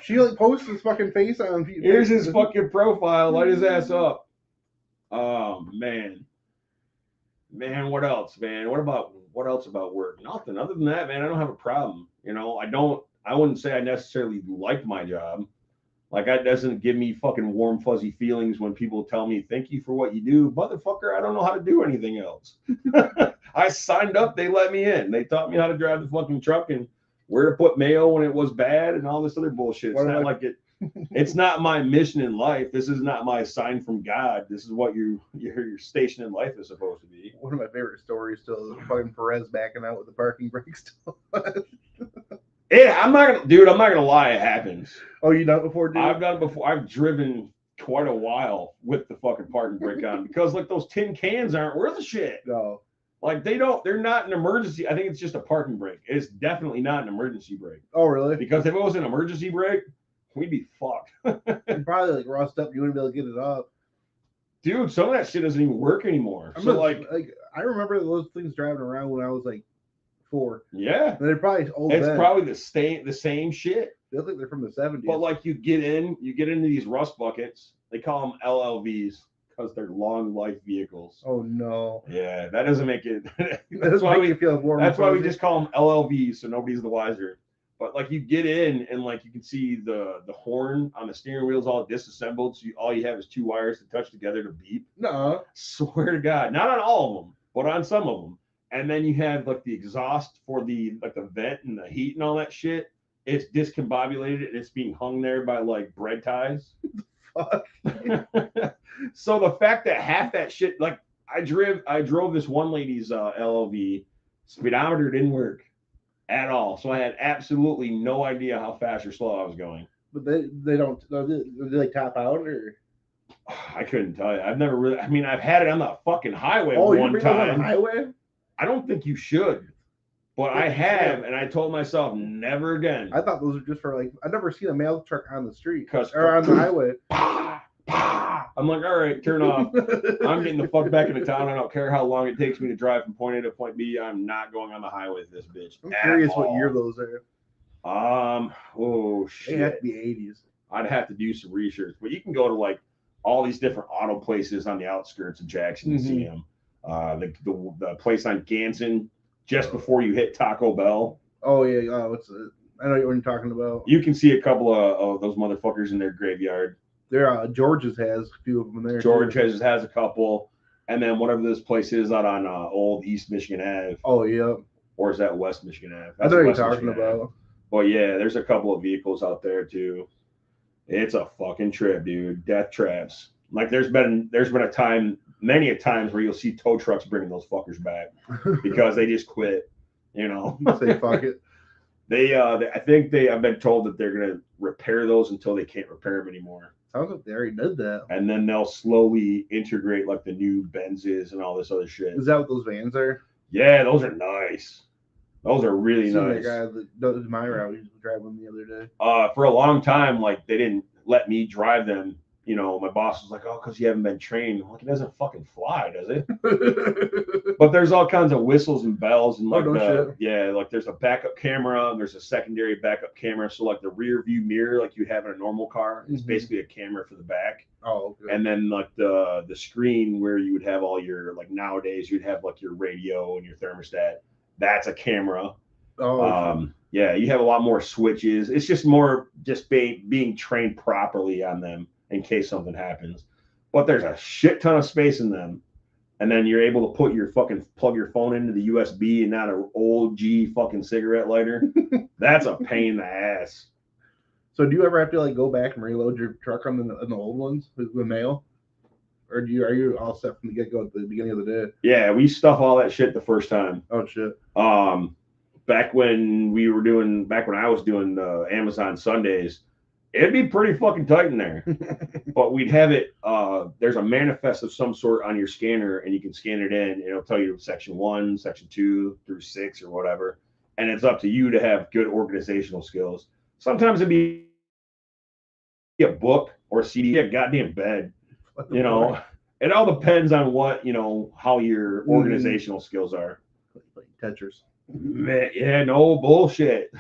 She like posts his fucking face on. Here's his fucking profile. Light his ass up. Oh man. Man, what else, man? What else about work? Nothing. Other than that, man, I don't have a problem. You know, I wouldn't say I necessarily like my job. Like, that doesn't give me fucking warm, fuzzy feelings when people tell me, thank you for what you do. Motherfucker, I don't know how to do anything else. I signed up. They let me in. They taught me how to drive the fucking truck and where to put mayo when it was bad and all this other bullshit. It's not like it. It's not my mission in life. This is not my sign from God. This is what your station in life is supposed to be. One of my favorite stories still is fucking Perez backing out with the parking brake still. I'm not gonna lie, it happens. Oh, you done it before, dude? I've done it before. I've driven quite a while with the fucking parking brake on because like those tin cans aren't worth a shit. No. Like they're not an emergency. I think it's just a parking brake. It's definitely not an emergency brake. Oh, really? Because if it was an emergency brake, we'd be fucked. You'd probably like rust up. You wouldn't be able to get it up. Dude, some of that shit doesn't even work anymore. I remember those things driving around when I was like 4. Yeah. And they're probably old. It's probably the same shit. They look like they're from the 70s. But like you get into these rust buckets. They call them LLVs because they're long life vehicles. Oh no. Yeah, that doesn't make it. That's why we feel warm. That's why we just call them LLVs, so nobody's the wiser. But like you get in and like you can see the horn on the steering wheel's all disassembled, so all you have is 2 wires to touch together to beep. No. Swear to God, not on all of them, but on some of them. And then you have like the exhaust for the vent and the heat and all that shit. It's discombobulated and it's being hung there by like bread ties. Fuck. So the fact that half that shit, like I drove this one lady's LLV, speedometer didn't work at all. So I had absolutely no idea how fast or slow I was going. But they don't, do they like top out or? I couldn't tell you. I've never really, I mean, I've had it on the fucking highway one time. On the highway? I don't think you should. But I have, and I told myself never again. I thought those were just for like, I've never seen a mail truck on the street or on the highway. I'm like, all right, turn off. I'm getting the fuck back into town. I don't care how long it takes me to drive from point A to point B. I'm not going on the highway with this bitch. I'm curious what year those are. Oh shit. They have to be 80s. I'd have to do some research, but you can go to like all these different auto places on the outskirts of Jackson and see them. The place on Ganson, just before you hit Taco Bell. Oh yeah, what's it? I know what you're talking about. You can see a couple of those motherfuckers in their graveyard. There, George's has a few of them in there. George has a couple, and then whatever this place is out on old East Michigan Ave. Oh yeah. Or is that West Michigan Ave? I know what you're talking about. Well, yeah, there's a couple of vehicles out there too. It's a fucking trip, dude. Death traps. Like there's been a time, many a times where you'll see tow trucks bringing those fuckers back because they just quit. You know, say fuck it. I think I've been told that they're gonna repair those until they can't repair them anymore. Sounds like they already did that. And then they'll slowly integrate like the new Benzes and all this other shit. Is that what those vans are? Yeah, those are nice. Those are really nice. That guy that does my route, he was driving them the other day. For a long time, like they didn't let me drive them. You know, my boss was like, "Oh, because you haven't been trained." I'm like, it doesn't fucking fly, does it? But there's all kinds of whistles and bells and like like there's a backup camera and there's a secondary backup camera. So like the rear view mirror, like you have in a normal car, is basically a camera for the back. Oh, okay. And then like the screen where you would have all your, like nowadays you'd have like your radio and your thermostat. That's a camera. Oh, yeah, you have a lot more switches. It's just more being trained properly on them in case something happens. But there's a shit ton of space in them. And then you're able to plug your phone into the USB and not an old G fucking cigarette lighter. That's a pain in the ass. So do you ever have to like go back and reload your truck on the old ones with mail? Or are you all set from the get go at the beginning of the day? Yeah, we stuff all that shit the first time. Oh shit. Back when I was doing the Amazon Sundays, it'd be pretty fucking tight in there. But we'd have it, there's a manifest of some sort on your scanner, and you can scan it in, and it'll tell you section 1, section 2 through 6 or whatever. And it's up to you to have good organizational skills. Sometimes it'd be a book or a CD, a goddamn bed. You know, it all depends on what, how your organizational skills are. Like Tetris. Man, yeah, no bullshit.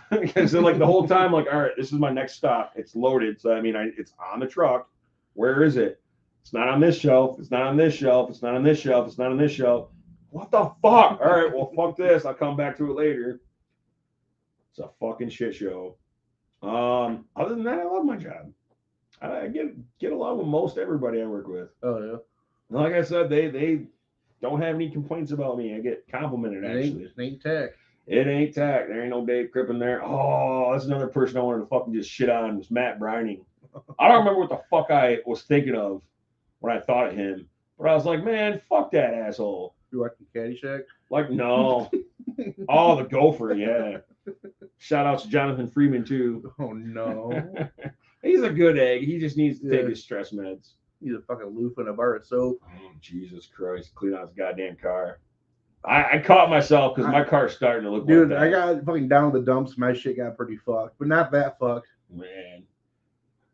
So like the whole time, like, all right, this is my next stop. It's loaded. So I mean, it's on the truck. Where is it? It's not on this shelf. It's not on this shelf. It's not on this shelf. It's not on this shelf. What the fuck? All right, well, fuck this. I'll come back to it later. It's a fucking shit show. Other than that, I love my job. I get along with most everybody I work with. Oh yeah. Like I said, they don't have any complaints about me. I get complimented, actually. It ain't tech. It ain't tech. There ain't no Dave Crippen there. Oh, that's another person I wanted to fucking just shit on, was Matt Brining. I don't remember what the fuck I was thinking of when I thought of him, but I was like, man, fuck that asshole. You watching Caddyshack? Like, no. Oh, the gopher, yeah. Shout out to Jonathan Freeman, too. Oh, no. He's a good egg. He just needs to take his stress meds. He's a fucking loof and a bar of soap. Oh, Jesus Christ. Clean out his goddamn car. I caught myself because my car's starting to look dude, like that. I got fucking down the dumps. My shit got pretty fucked, but not that fucked. Man.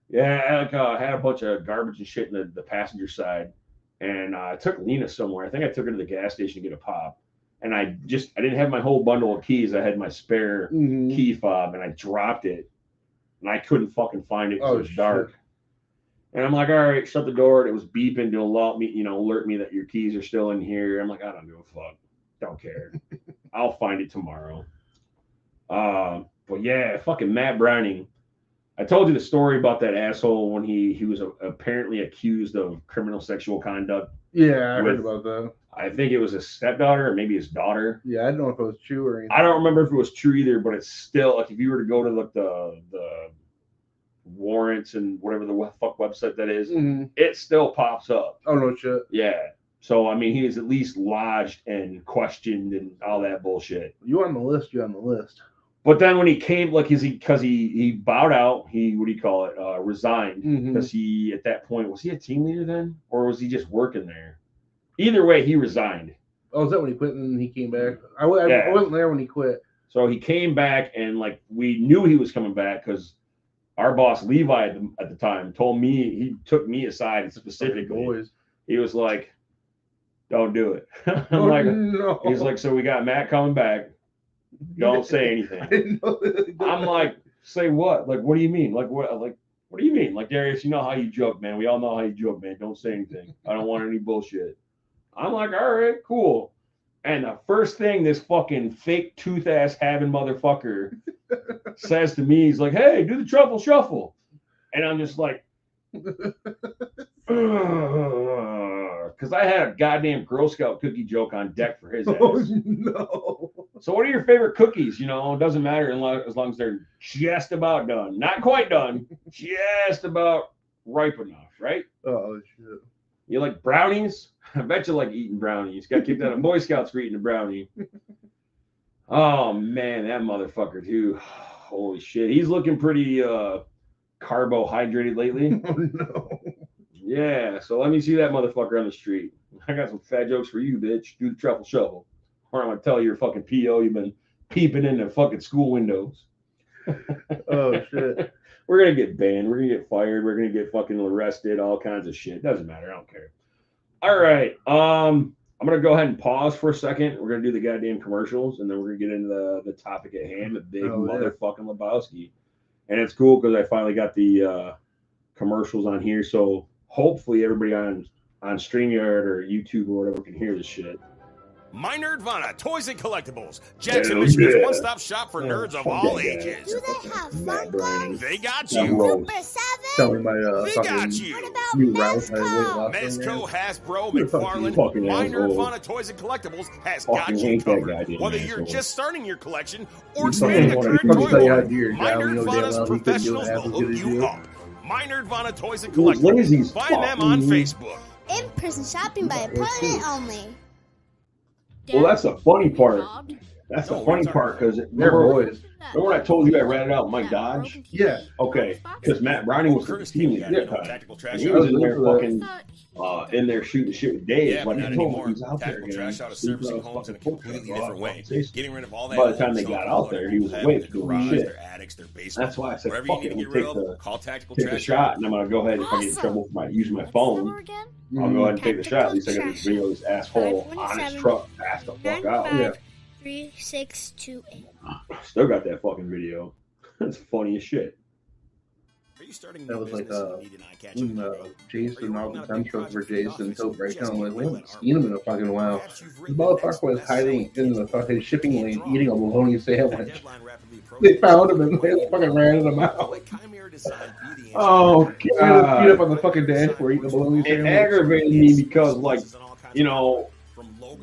Yeah, I had a bunch of garbage and shit in the passenger side. And I took Lena somewhere. I think I took her to the gas station to get a pop. And I didn't have my whole bundle of keys. I had my spare key fob, and I dropped it. And I couldn't fucking find it because it was dark. And I'm like, all right, shut the door. It was beeping to alert me that your keys are still in here. I'm like, I don't give a fuck. Don't care. I'll find it tomorrow. But yeah, fucking Matt Browning. I told you the story about that asshole when he was apparently accused of criminal sexual conduct. Yeah, I heard about that. I think it was his stepdaughter or maybe his daughter. Yeah, I don't know if it was true or anything. I don't remember if it was true either, but it's still, like, if you were to go to like the warrants and whatever the fuck website that is, it still pops up. Oh, no shit. Yeah. So, I mean, he is at least lodged and questioned and all that bullshit. You on the list, you on the list. But then when he came, like, because he bowed out, resigned. Because he, at that point, was he a team leader then? Or was he just working there? Either way, he resigned. Oh, is that when he quit and he came back? I wasn't there when he quit. So he came back, and, like, we knew he was coming back because our boss, Levi, at the time, told me, he took me aside specifically. He was like, don't do it. I'm like, no. He's like, so we got Matt coming back. Don't say anything. I'm like, say what? Like, what do you mean? Like, what do you mean? Like, Darius, you know how you joke, man. We all know how you joke, man. Don't say anything. I don't want any bullshit. I'm like, all right, cool. And the first thing this fucking fake tooth ass having motherfucker says to me, he's like, hey, do the truffle shuffle. And I'm just like, because I had a goddamn Girl Scout cookie joke on deck for his ass. Oh, no. So what are your favorite cookies? It doesn't matter as long as they're just about done. Not quite done, just about ripe enough, right? Oh, shit. You like brownies? I bet you like eating brownies. Got kicked out of Boy Scouts for eating a brownie. Oh, man, that motherfucker, too. Holy shit. He's looking pretty carbohydrated lately. Oh, no. Yeah, so let me see that motherfucker on the street. I got some fat jokes for you, bitch. Do the truffle shuffle. Or I'm going to tell your fucking PO you've been peeping in the fucking school windows. Oh, shit. We're going to get banned. We're going to get fired. We're going to get fucking arrested. All kinds of shit. Doesn't matter. I don't care. All right. I'm going to go ahead and pause for a second. We're going to do the goddamn commercials, and then we're going to get into the topic at hand, the big motherfucking Lebowski. And it's cool because I finally got the commercials on here, so hopefully everybody on StreamYard or YouTube or whatever can hear this shit. My Nerdvana Toys and Collectibles, Jackson, Michigan's one-stop shop for nerds of all ages. Do they have Funko? They got you. Super 7? Tell me my They got you. What about new route. Mezco, Hasbro, McFarlane, My Nerdvana Toys and Collectibles has got you covered. Whether you're just starting your collection or expanding a current toy line, My Nerdvana's professionals will hook you up. My Nerdvana Toys and Collectibles. Find them on Facebook. In-person shopping by appointment only. Well, that's the funny part. That's the funny part because They're boys. remember when I told you I ratted out Mike Dodge? Yeah. Okay, because Matt Browning was the team leader at the time. Tactical And trash he out. was in there fucking in there shooting shit with Dave. Yeah, Like but I not told him anymore. he's out there Tactical again. trash out of sleeping servicing on his homes in a fucking completely porch, different way. Jason. Getting rid of all that. By the time old they junk got a out lot of there, he was people have awake in doing their garage, shit. their attics, their basement. That's why I said, Whatever fuck you it, need to we'll get rid take of, the call Tactical take the Trash. shot, and I'm gonna go ahead if I get in trouble for using my phone. I'll go ahead and take the shot. At least I got this video of this asshole on his truck, passed the fuck out. Yeah. 3628. Still got that fucking video. That's funny as shit. Are you starting That new was like business and need an eye-catching when logo? Jason, all the time shows for Jason, until breakdown. I'm like, we haven't Just seen him in a fucking while. Perhaps you've The written motherfucker was an hiding excellent in the fucking shipping lane, eating a bologna That sandwich. deadline rapidly approaches. They found him and they fucking ran him out. Like Chimera Design Beauty Oh, Answer. He had his feet up God. on the fucking dashboard eating a bologna It sandwich. aggravated me because, like, you know,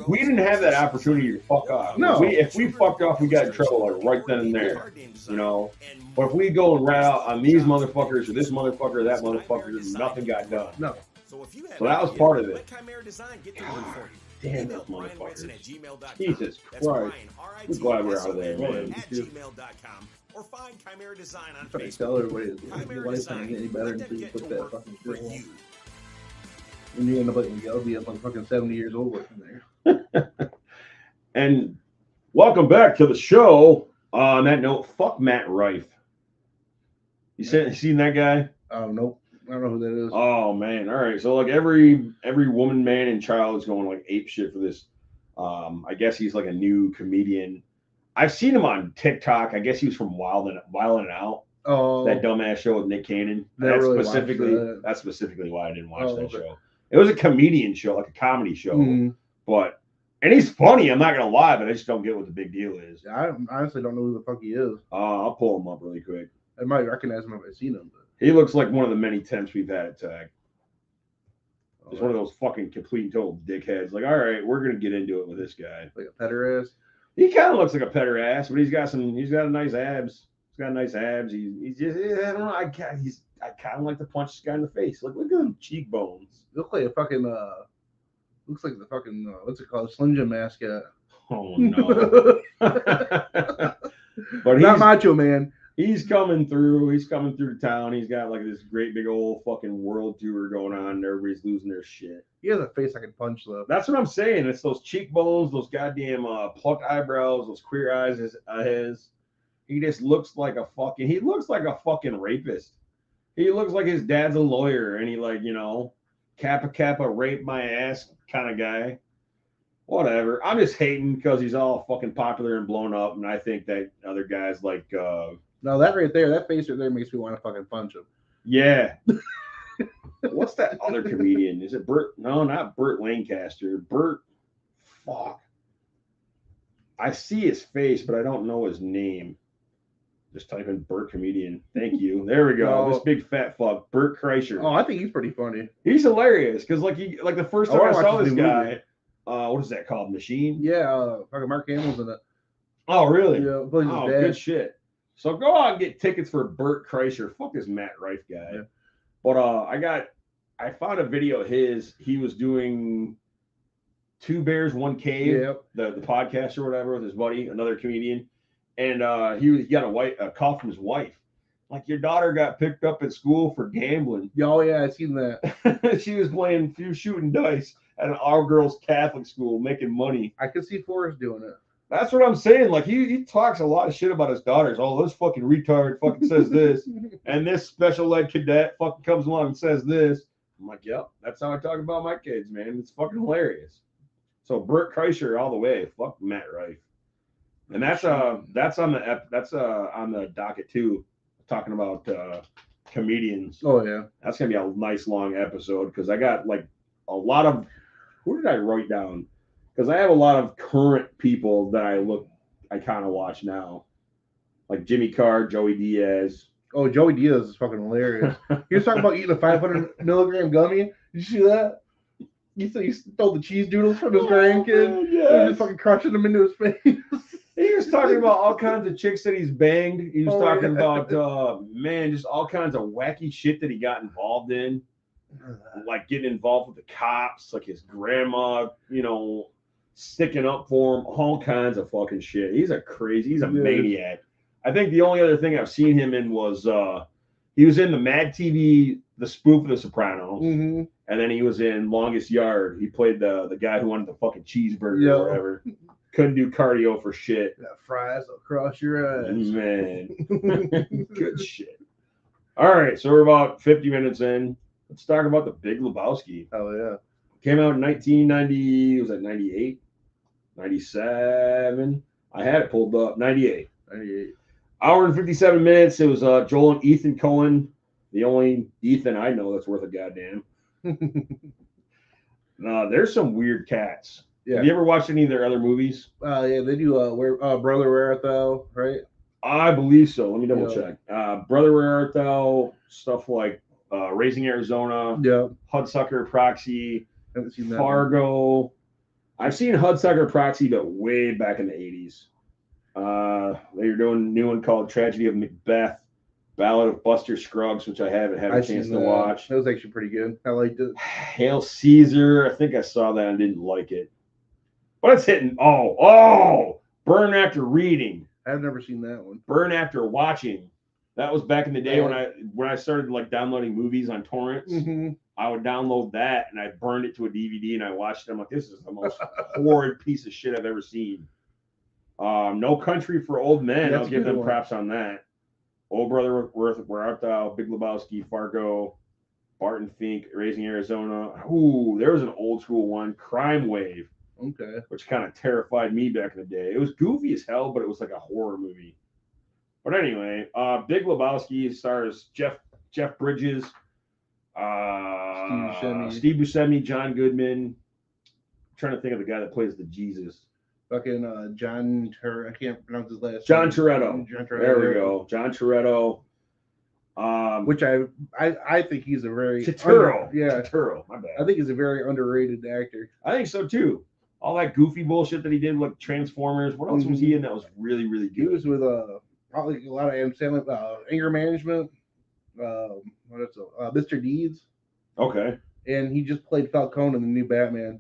we didn't have that opportunity to fuck off. No. If we fucked off, we got in trouble like right then and there. You know, but if we go and rat out on these motherfuckers or this motherfucker or that motherfucker, nothing got done. No. So that was part of it. Let Chimera Design get to work for you. Damn Email those Brian motherfuckers. Whitson at gmail.com. Jesus That's Christ. Brian, We're glad we're out of there, man. at gmail.com, or find Chimera Design on I'm trying to Facebook. tell everybody that your Chimera life's not Design. getting any better Let until them you get put to that work fucking for shit in. you. And you end up like you'll be up like fucking 70 years old working there. And welcome back to the show. On that note, fuck Matt Rife. You seen that guy? Nope. I don't know who that is. Oh man, all right. So like every woman, man, and child is going like ape shit for this. I guess he's like a new comedian. I've seen him on TikTok. I guess he was from Wild and Out. Oh, That dumbass show with Nick Cannon. Never really watched specifically that. that's specifically why I didn't watch Oh, that okay. show. It was a comedian show, like a comedy show. Mhm. But and he's funny, I'm not gonna lie, but I just don't get what the big deal is. I honestly don't know who the fuck he is. I'll pull him up really quick. I might recognize him if I've seen him. But He looks like one of the many temps we've had at Tag. Just one of those fucking complete and total dickheads. Like, all right, we're gonna get into it with this guy. like a petter ass. He kind of looks like a petter ass, but he's got a nice abs. He's got nice abs. He's just, I don't know. I kind of like to punch this guy in the face. Like, look at them cheekbones. Looks like a fucking looks like the fucking what's it called? Slim Jim mascot. Oh no. But Not Macho Man. he's coming through. He's coming through town. He's got like this great big old fucking world tour going on. And everybody's losing their shit. He has a face I can punch though. That's what I'm saying. It's those cheekbones, those goddamn plucked eyebrows, those queer eyes. His he just looks like a fucking rapist. He looks like his dad's a lawyer, and he like kappa rape my ass kind of guy. Whatever. I'm just hating because he's all fucking popular and blown up, and I think that other guys like No, that right there, that face right there makes me want to fucking punch him. yeah. What's that other comedian? Is it Burt? No, not Burt Lancaster. Burt. Fuck. I see his face, but I don't know his name. Just type in Burt comedian. Thank you. There we go. Oh. This big fat fuck, Burt Kreischer. Oh, I think he's pretty funny. He's hilarious because like the first time I I wanna saw watch this his new guy, what is that called? Machine? Yeah, fucking Mark Hamill's in it. Oh, really? Yeah, plays his Oh, dad. good shit. So go out and get tickets for Burt Kreischer. Fuck this Matt Rife guy. Yeah. But I found a video of his. He was doing Two Bears, One Cave, Yep. the podcast or whatever with his buddy, another comedian. And he got a call from his wife. Like, your daughter got picked up at school for gambling. Oh yeah, I seen that. She was shooting dice at an all-girls Catholic school, making money. I could see Forrest doing it. That's what I'm saying. Like, he talks a lot of shit about his daughters. Oh, this fucking retard fucking says this, and this special ed cadet fucking comes along and says this. I'm like, yep, that's how I talk about my kids, man. It's fucking hilarious. So Burt Kreischer all the way. Fuck Matt Rife. And that's on the docket too, talking about comedians. Oh yeah. That's gonna be a nice long episode because I got like a lot of who did I write down? Because I have a lot of current people that I kind of watch now, like Jimmy Carr, Joey Diaz. Oh, Joey Diaz is fucking hilarious. He was talking about eating a 500 milligram gummy. Did you see that? He said he stole the cheese doodles from his grandkid. man, And yes. just fucking crushing them into his face. He was talking about all kinds of chicks that he's banged. He was Oh, talking yeah. about just all kinds of wacky shit that he got involved in. like getting involved with the cops, like his grandma, sticking up for him, all kinds of fucking shit. He's a maniac. I think the only other thing I've seen him in was he was in the Mad TV, the spoof of The Sopranos, and then he was in Longest Yard. He played the guy who wanted the fucking cheeseburger or whatever. Couldn't do cardio for shit. Got fries across your eyes. Man. Good shit. All right, so we're about 50 minutes in. Let's talk about the Big Lebowski. Oh, yeah. Came out in 1990, was that 98? 97? I had it pulled up. 98. Hour and 57 minutes. It was Joel and Ethan Coen. The only Ethan I know that's worth a goddamn. There's some weird cats. Yeah. Have you ever watched any of their other movies? Yeah, they do Brother Where Art Thou, right? I believe so. Let me double check. Brother Where Art Thou, stuff like Raising Arizona, Hudsucker Proxy, haven't seen that Fargo. One. I've seen Hudsucker Proxy, but way back in the 80s. They're doing a new one called Tragedy of Macbeth, Ballad of Buster Scruggs, which I haven't had a chance to watch. That was actually pretty good. I liked it. Hail Caesar. I think I saw that and didn't like it. But it's hitting. Burn After Reading. I've never seen that one. Burn After Watching. That was back in the day when I started like downloading movies on torrents. I would download that and I burned it to a DVD and I watched it. I'm like, this is the most horrid piece of shit I've ever seen. No Country for Old Men. I'll give them props on that. Old Brother Where Art Thou, Big Lebowski, Fargo, Barton Fink, Raising Arizona. Ooh, there was an old school one, Crime Wave. Okay. Which kind of terrified me back in the day. It was goofy as hell, but it was like a horror movie. But anyway, Big Lebowski stars Jeff Bridges, Steve Buscemi, John Goodman. I'm trying to think of the guy that plays the Jesus. Fucking I can't pronounce his last name. John Toretto. There we go. John Toretto. Which I think he's a very Turturro. My bad. I think he's a very underrated actor. I think so too. All that goofy bullshit that he did, like Transformers. What else was he in that was really, really good? He was with probably a lot of Adam Sandler, Anger Management. Mr. Deeds. Okay. And he just played Falcone in the new Batman.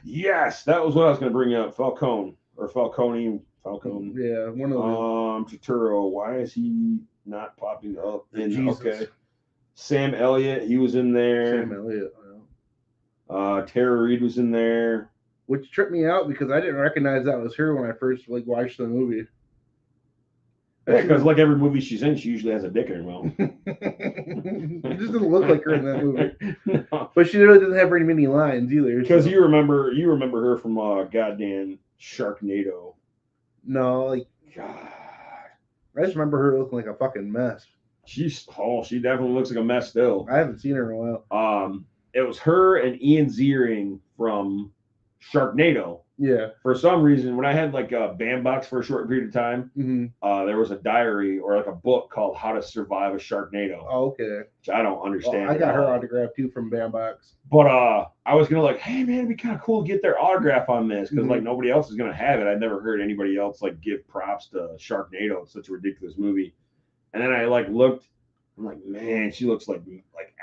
Yes, that was what I was going to bring up. Falcone. Yeah, one of them. Turturro. Why is he not popping up? Jesus. Okay. Sam Elliott, he was in there. Sam Elliott. Tara Reid was in there. Which tripped me out because I didn't recognize that was her when I first watched the movie. Yeah, because like every movie she's in, she usually has a dick in her mouth. It just doesn't look like her in that movie. No. But she really doesn't have very many lines either. Because you remember her from goddamn Sharknado. No, God. I just remember her looking like a fucking mess. She definitely looks like a mess still. I haven't seen her in a while. It was her and Ian Ziering from Sharknado. Yeah. For some reason, when I had like a bandbox for a short period of time, there was a diary or like a book called How to Survive a Sharknado. Oh, okay. Which I don't understand. Well, I got her autograph too from bandbox. But I was gonna hey man, it'd be kind of cool to get their autograph on this because like nobody else is gonna have it. I'd never heard anybody else like give props to Sharknado. It's such a ridiculous movie. And then I looked. I'm like, man, she looks like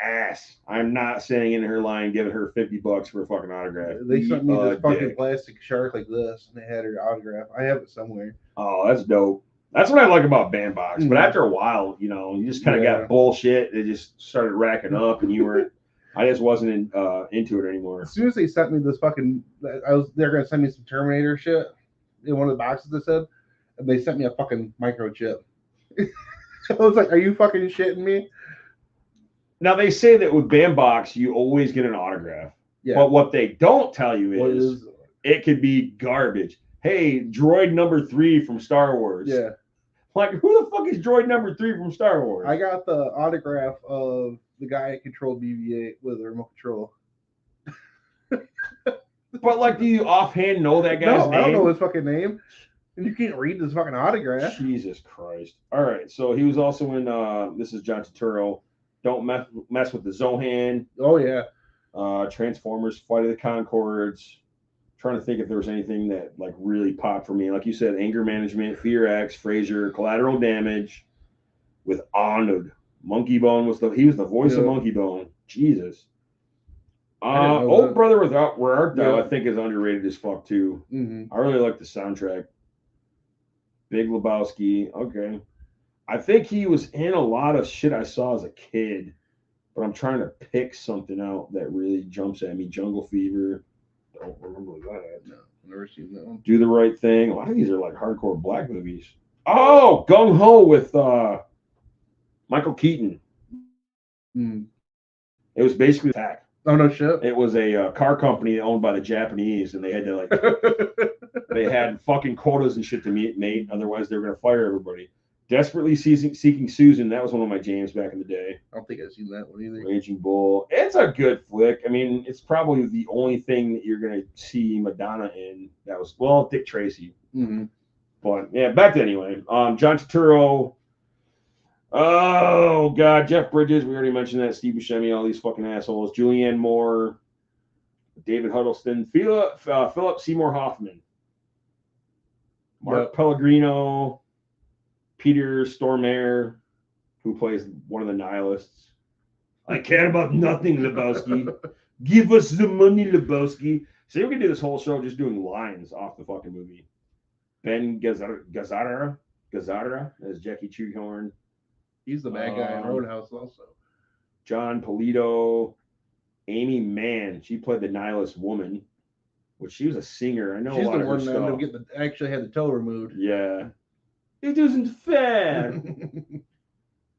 ass. I'm not standing in her line giving her $50 for a fucking autograph. They sent me this fucking plastic shark like this, and they had her autograph. I have it somewhere. Oh, that's dope. That's what I like about bandbox. But after a while, you just kind of got bullshit. It just started racking up, and you weren't. I just wasn't into it anymore. As soon as they sent me this fucking, they're gonna send me some Terminator shit in one of the boxes. They said, and they sent me a fucking microchip. I was like, are you fucking shitting me? Now, they say that with bandbox, you always get an autograph. Yeah. But what they don't tell you is it could be garbage. Hey, droid number 3 from Star Wars. Yeah. Like, who the fuck is droid number 3 from Star Wars? I got the autograph of the guy that controlled BB-8 with a remote control. But, like, do you offhand know that guy's name? I don't know his fucking name. And you can't read this fucking autograph. Jesus Christ. All right. So he was also in, this is John Turturro, Don't Mess with the Zohan. Oh, yeah. Transformers, Flight of the Conchords. Trying to think if there was anything that, like, really popped for me. Like you said, Anger Management, Fear X, Frasier, Collateral Damage with Arnold. Monkey Bone he was the voice of Monkey Bone. Jesus. Old Brother Without Where Art Thou, Yeah. I think, is underrated as fuck too. Mm-hmm. I really like the soundtrack. Big Lebowski, okay. I think he was in a lot of shit I saw as a kid, but I'm trying to pick something out that really jumps at me. Jungle Fever. Don't remember that. No, never seen that one. Do the Right Thing. A lot of these are like hardcore black movies. Oh, Gung Ho with Michael Keaton. Mm. It was basically attack. Oh no shit. It was a car company owned by the Japanese, and they had to like they had fucking quotas and shit to meet, mate. Otherwise, they were gonna fire everybody. Desperately seeking Susan. That was one of my jams back in the day. I don't think I've seen that one either. Raging Bull. It's a good flick. I mean, it's probably the only thing that you're gonna see Madonna in. That was Dick Tracy. Mm-hmm. But yeah, back to anyway. John Turturro. Oh God, Jeff Bridges. We already mentioned that. Steve Buscemi. All these fucking assholes. Julianne Moore. David Huddleston. Philip Seymour Hoffman. Mark Pellegrino. Peter Stormare, who plays one of the nihilists. I care about nothing, Lebowski. Give us the money, Lebowski. So we can do this whole show just doing lines off the fucking movie. Ben Gazzara as Jackie Treehorn. He's the bad guy in Roadhouse also. John Polito. Amy Mann. She played the nihilist woman, which she was a singer. I know She's a lot the of her one that ended up stuff. getting actually had the toe removed. Yeah. It isn't fair.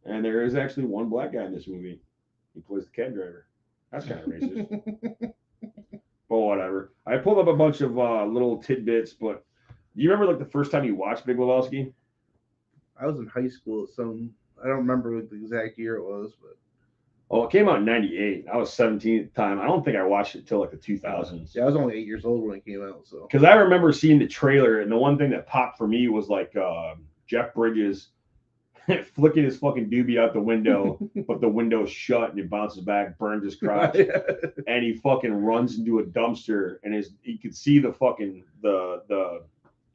And there is actually one black guy in this movie. He plays the cab driver. That's kind of racist. But whatever. I pulled up a bunch of little tidbits, but do you remember like the first time you watched Big Lebowski? I was in high school at some. I don't remember what the exact year it was, but Oh, it came out in 98. I was 17 at the time. I don't think I watched it till like the 2000s. yeah, I was only 8 years old when it came out. So Because I remember seeing the trailer, and the one thing that popped for me was like Jeff Bridges flicking his fucking doobie out the window, but the window's shut and it bounces back, burns his crotch, and he fucking runs into a dumpster, and you could see the fucking the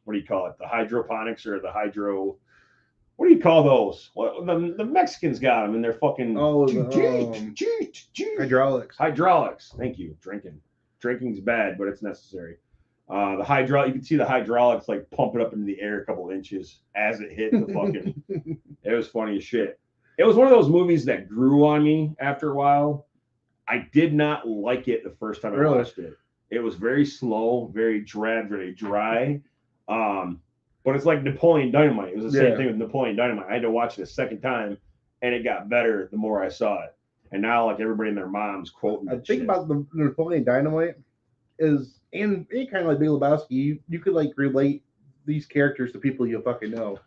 what do you call it? The hydroponics or the hydro. What do you call those? What the Mexicans got them, and they're fucking hydraulics. Hydraulics. Thank you. Drinking's bad, but it's necessary. The hydraulic, you can see the hydraulics like pump it up into the air a couple inches as it hit the fucking. It was funny as shit. It was one of those movies that grew on me after a while. I did not like it the first time I watched it. It was very slow, very drab, very dry. But it's like Napoleon Dynamite. It was the same thing with Napoleon Dynamite. I had to watch it a second time, and it got better the more I saw it. And now, like everybody and their moms quoting. I think about the Napoleon Dynamite is, and kind of like Big Lebowski, you could like relate these characters to people you fucking know.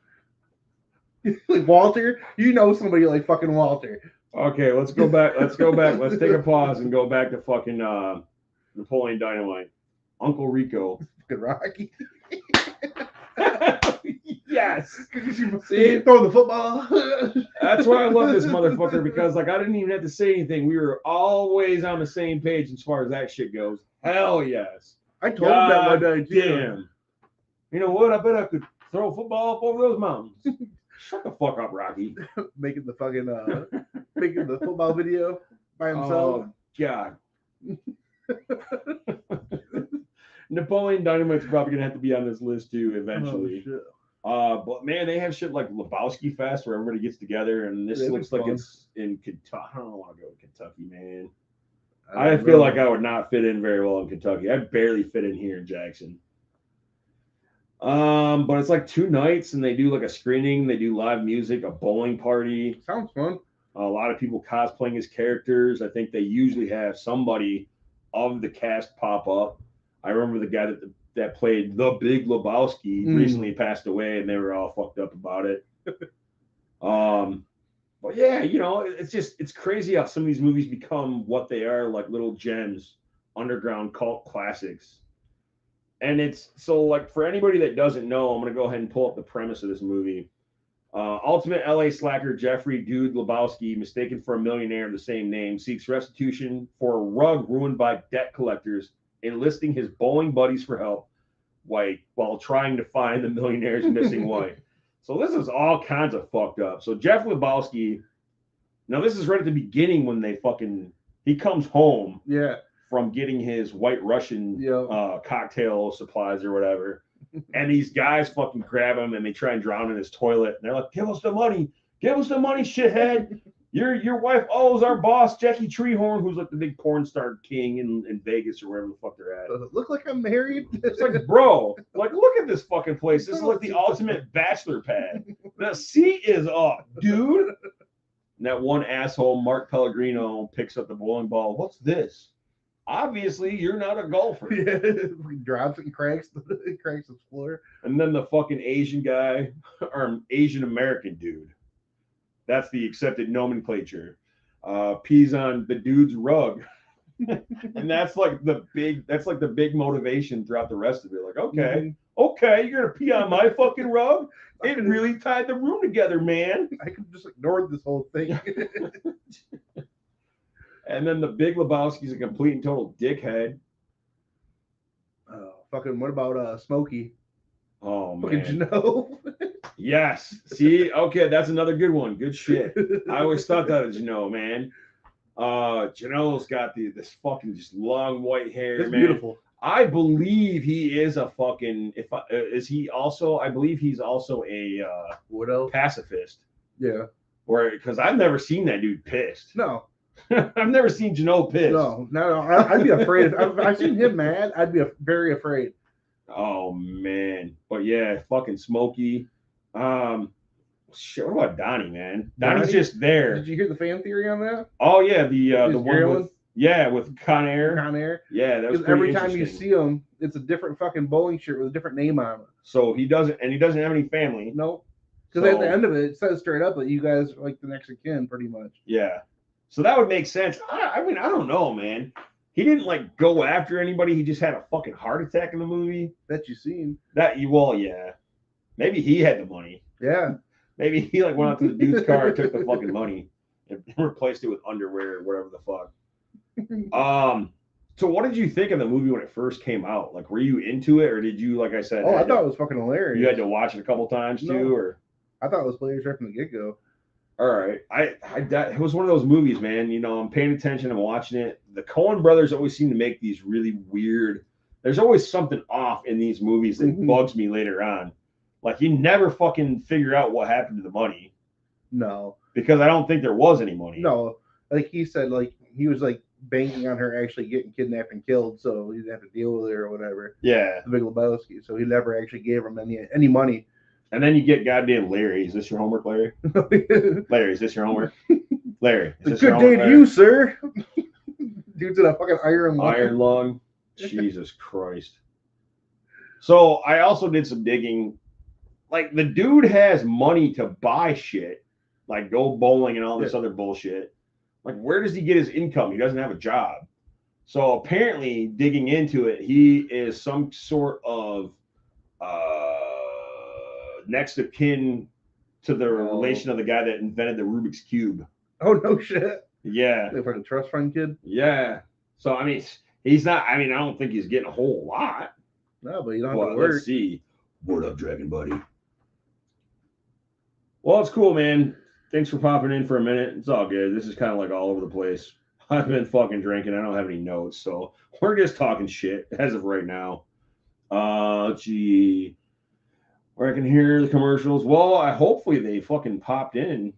Like Walter, you know somebody like fucking Walter. Okay, let's go back. Let's take a pause and go back to fucking Napoleon Dynamite. Uncle Rico. Fucking Rocky. Yes. See, throw the football. That's why I love this motherfucker, because like I didn't even have to say anything. We were always on the same page as far as that shit goes. Hell yes. I told him that one day too. Damn. You know what? I bet I could throw a football up over those mountains. Shut the fuck up, Rocky. Making the fucking making the football video by himself. Oh God. Napoleon Dynamite's probably gonna have to be on this list too eventually. But man, they have shit like Lebowski Fest where everybody gets together, and this looks like it's in Kentucky. I don't want to go to Kentucky, man. I feel like I would not fit in very well in Kentucky. I'd barely fit in here in Jackson. But it's like 2 nights, and they do like a screening. They do live music, a bowling party. Sounds fun. A lot of people cosplaying as characters. I think they usually have somebody of the cast pop up. I remember the guy that played the Big Lebowski recently passed away, and they were all fucked up about it. But yeah, you know, it's crazy how some of these movies become what they are, like little gems, underground cult classics. And it's so like for anybody that doesn't know, I'm gonna go ahead and pull up the premise of this movie. Ultimate LA slacker Jeffrey Dude Lebowski, mistaken for a millionaire of the same name, seeks restitution for a rug ruined by debt collectors, enlisting his bowling buddies for help while trying to find the millionaire's missing wife. So this is all kinds of fucked up. So Jeff Lebowski, now this is right at the beginning when he comes home. Yeah. from getting his White Russian cocktail supplies or whatever. And these guys fucking grab him and they try and drown in his toilet. And they're like, give us the money, shithead. Your wife owes our boss, Jackie Treehorn, who's like the big porn star king in Vegas or wherever the fuck they're at. Does it look like I'm married? It's like, bro, like, look at this fucking place. This is like the ultimate bachelor pad. The seat is up, dude. And that one asshole, Mark Pellegrino, picks up the bowling ball. What's this? Obviously, you're not a golfer. Yeah, he drops it and cracks the floor. And then the fucking Asian guy, or Asian American dude. That's the accepted nomenclature. Pees on the dude's rug. And that's like the big motivation throughout the rest of it. Like, okay, you're gonna pee on my fucking rug? It really tied the room together, man. I could just ignore this whole thing. And then the Big Lebowski's a complete and total dickhead. Fucking what about Smokey? Oh man. Fucking Janot. Yes. See, okay, that's another good one. Good shit. I always thought that was Janot, man. Janot's got this fucking just long white hair. It's man. Beautiful. I believe he is a fucking. I believe he's also a widow pacifist. Yeah. Or because I've never seen that dude pissed. No. I've never seen Janot pissed. No. I'd be afraid. If I've seen him mad, I'd be very afraid. Oh man, but yeah, fucking Smokey. Shit. What about Donnie, man? Donnie's just there. Did you hear the fan theory on that? Oh yeah, the one with Con Air. Con Air. Yeah, that was every time you see him, it's a different fucking bowling shirt with a different name on it. So he doesn't have any family. Nope. Because at the end of it says straight up that you guys are like the next of kin, pretty much. Yeah. So that would make sense. I mean, I don't know, man. He didn't like go after anybody. He just had a fucking heart attack in the movie. That you seen. Yeah. Maybe he had the money. Yeah. Maybe he like went out to the dude's car, took the fucking money, and replaced it with underwear or whatever the fuck. So what did you think of the movie when it first came out? Like, were you into it, or did you, like I said? I thought it was fucking hilarious. You had to watch it a couple times too, or? I thought it was hilarious right from the get-go. All right, it was one of those movies, man. You know, I'm paying attention. I'm watching it. The Coen brothers always seem to make these really weird. There's always something off in these movies that bugs me later on. Like, you never fucking figure out what happened to the money. No. Because I don't think there was any money. No. Like he said, like he was like banking on her actually getting kidnapped and killed, so he didn't have to deal with her or whatever. Yeah. The Big Lebowski. So he never actually gave him any money. And then you get goddamn Larry. Is this your homework, Larry? Larry, is this your homework? Larry, is this good day to you, sir. Dude's in a fucking iron lung. Iron lung. Jesus Christ. So I also did some digging. Like, the dude has money to buy shit, like go bowling and all this other bullshit. Like, where does he get his income? He doesn't have a job. So apparently, digging into it, he is some sort of next of kin to the relation of the guy that invented the Rubik's Cube. Oh, no shit. Yeah. Like a trust fund kid? Yeah. So, I mean, he's not, I don't think he's getting a whole lot. No, but you don't have to work. Let's see. What up, Dragon Buddy? Well, it's cool, man. Thanks for popping in for a minute. It's all good. This is kind of like all over the place. I've been fucking drinking. I don't have any notes, so we're just talking shit as of right now. Gee. Where I can hear the commercials. Well, hopefully they fucking popped in.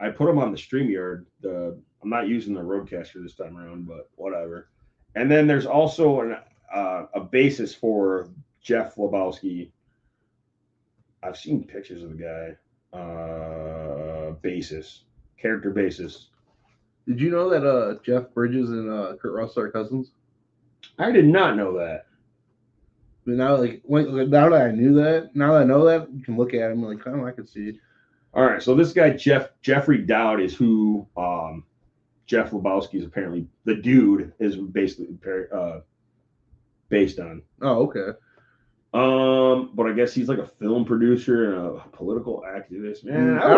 I put them on the StreamYard. I'm not using the Roadcaster this time around, but whatever. And then there's also a basis for Jeff Lebowski. I've seen pictures of the guy. Character basis. Did you know that Jeff Bridges and Kurt Russell are cousins? I did not know that. But now, now that I knew that, now that I know that, you can look at him like, oh, I can see it. All right, so this guy Jeffrey Dowd is who Jeff Lebowski is apparently. The dude is basically based on. Oh, okay. But I guess he's like a film producer and a political activist. Man, I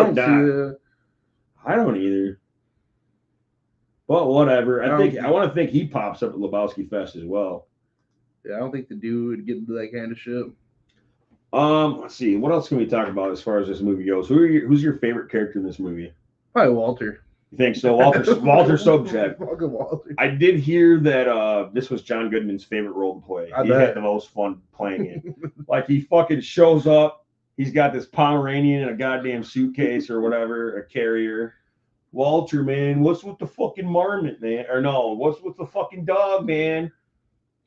don't either. But whatever. I want to think he pops up at Lebowski Fest as well. Yeah, I don't think the dude would get into that kind of shit. Let's see. What else can we talk about as far as this movie goes? Who's your favorite character in this movie? Probably Walter. You think so? Walter Sobchak. Fucking Walter. I did hear that this was John Goodman's favorite role to play. I He bet. had the most fun playing it. Like he fucking shows up. He's got this Pomeranian in a goddamn suitcase or whatever, a carrier. Walter, man, what's with the fucking marmot, man? Or no, what's with the fucking dog, man?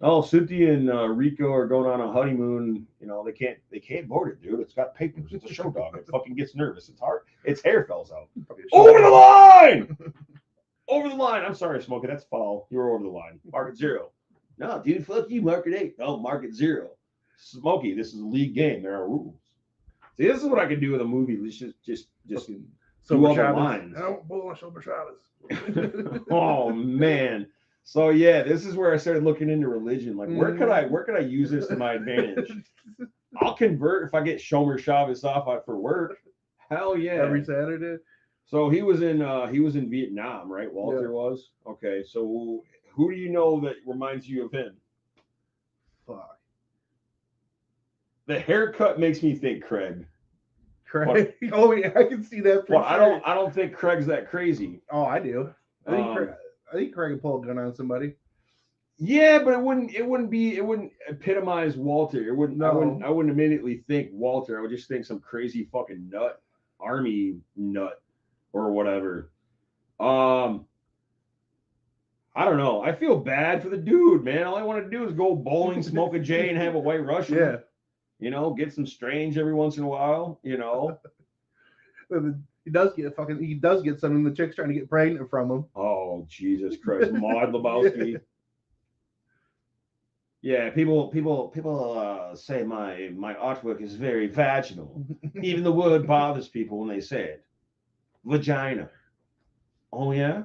Oh, Cynthia and Rico are going on a honeymoon. You know, they can't board it, dude. It's got papers. It's a show dog. It fucking gets nervous. It's hard. Its hair falls out. Over the line! Over the line. I'm sorry, Smokey. That's foul. You were over the line. Market 0. No, dude, fuck you. Market 8. No, market 0. Smokey, this is a league game. There are rules. See, this is what I can do with a movie. Let's just do all the lines. Oh man. So yeah, this is where I started looking into religion. Like, where could I use this to my advantage? I'll convert if I get Shomer Chavez off for work. Hell yeah. Every Saturday. So he was in Vietnam, right? Walter was? Okay. So who do you know that reminds you of him? Fuck. The haircut makes me think Craig. Craig. Oh yeah, I can see that. Well, sure. I don't think Craig's that crazy. Oh, I do. I think Craig can pull a gun on somebody. Yeah, but it wouldn't epitomize Walter. It wouldn't. No. I wouldn't immediately think Walter. I would just think some crazy fucking nut, army nut, or whatever. I don't know. I feel bad for the dude, man. All I want to do is go bowling, smoke a J, and have a White Russian. Yeah. You know, get some strange every once in a while. You know. He does get some, and the chick's trying to get pregnant from him. Oh, Jesus Christ. Maud Lebowski. Yeah, people say my artwork is very vaginal. Even the word bothers people when they say it. Vagina. Oh, yeah?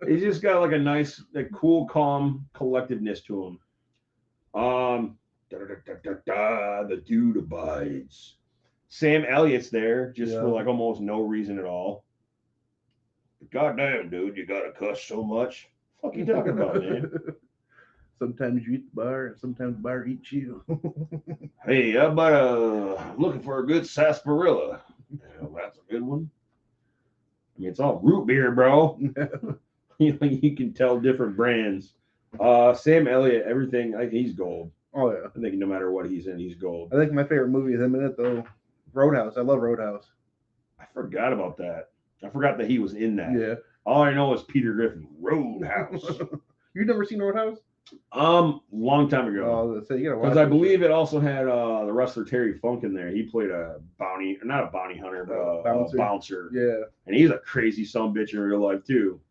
He's just got like a nice, cool, calm collectiveness to him. The dude abides. Sam Elliott's there just for like almost no reason at all. Goddamn, dude, you gotta cuss so much. What the fuck you talking about, man? Sometimes you eat the bar, and sometimes the bar eats you. Hey, how about I'm looking for a good sarsaparilla. Well, that's a good one. I mean, it's all root beer, bro. You can tell different brands. Sam Elliott, everything, he's gold. Oh yeah. I think no matter what he's in, he's gold. I think my favorite movie is him in it though. Roadhouse. I love Roadhouse. I forgot about that. I forgot that he was in that. Yeah. All I know is Peter Griffin. Roadhouse. You've never seen Roadhouse? Long time ago. Oh, so you gotta watch. Because I believe it also had the wrestler Terry Funk in there. He played not a bounty hunter, but a bouncer. Yeah. And he's a crazy sumbitch in real life too.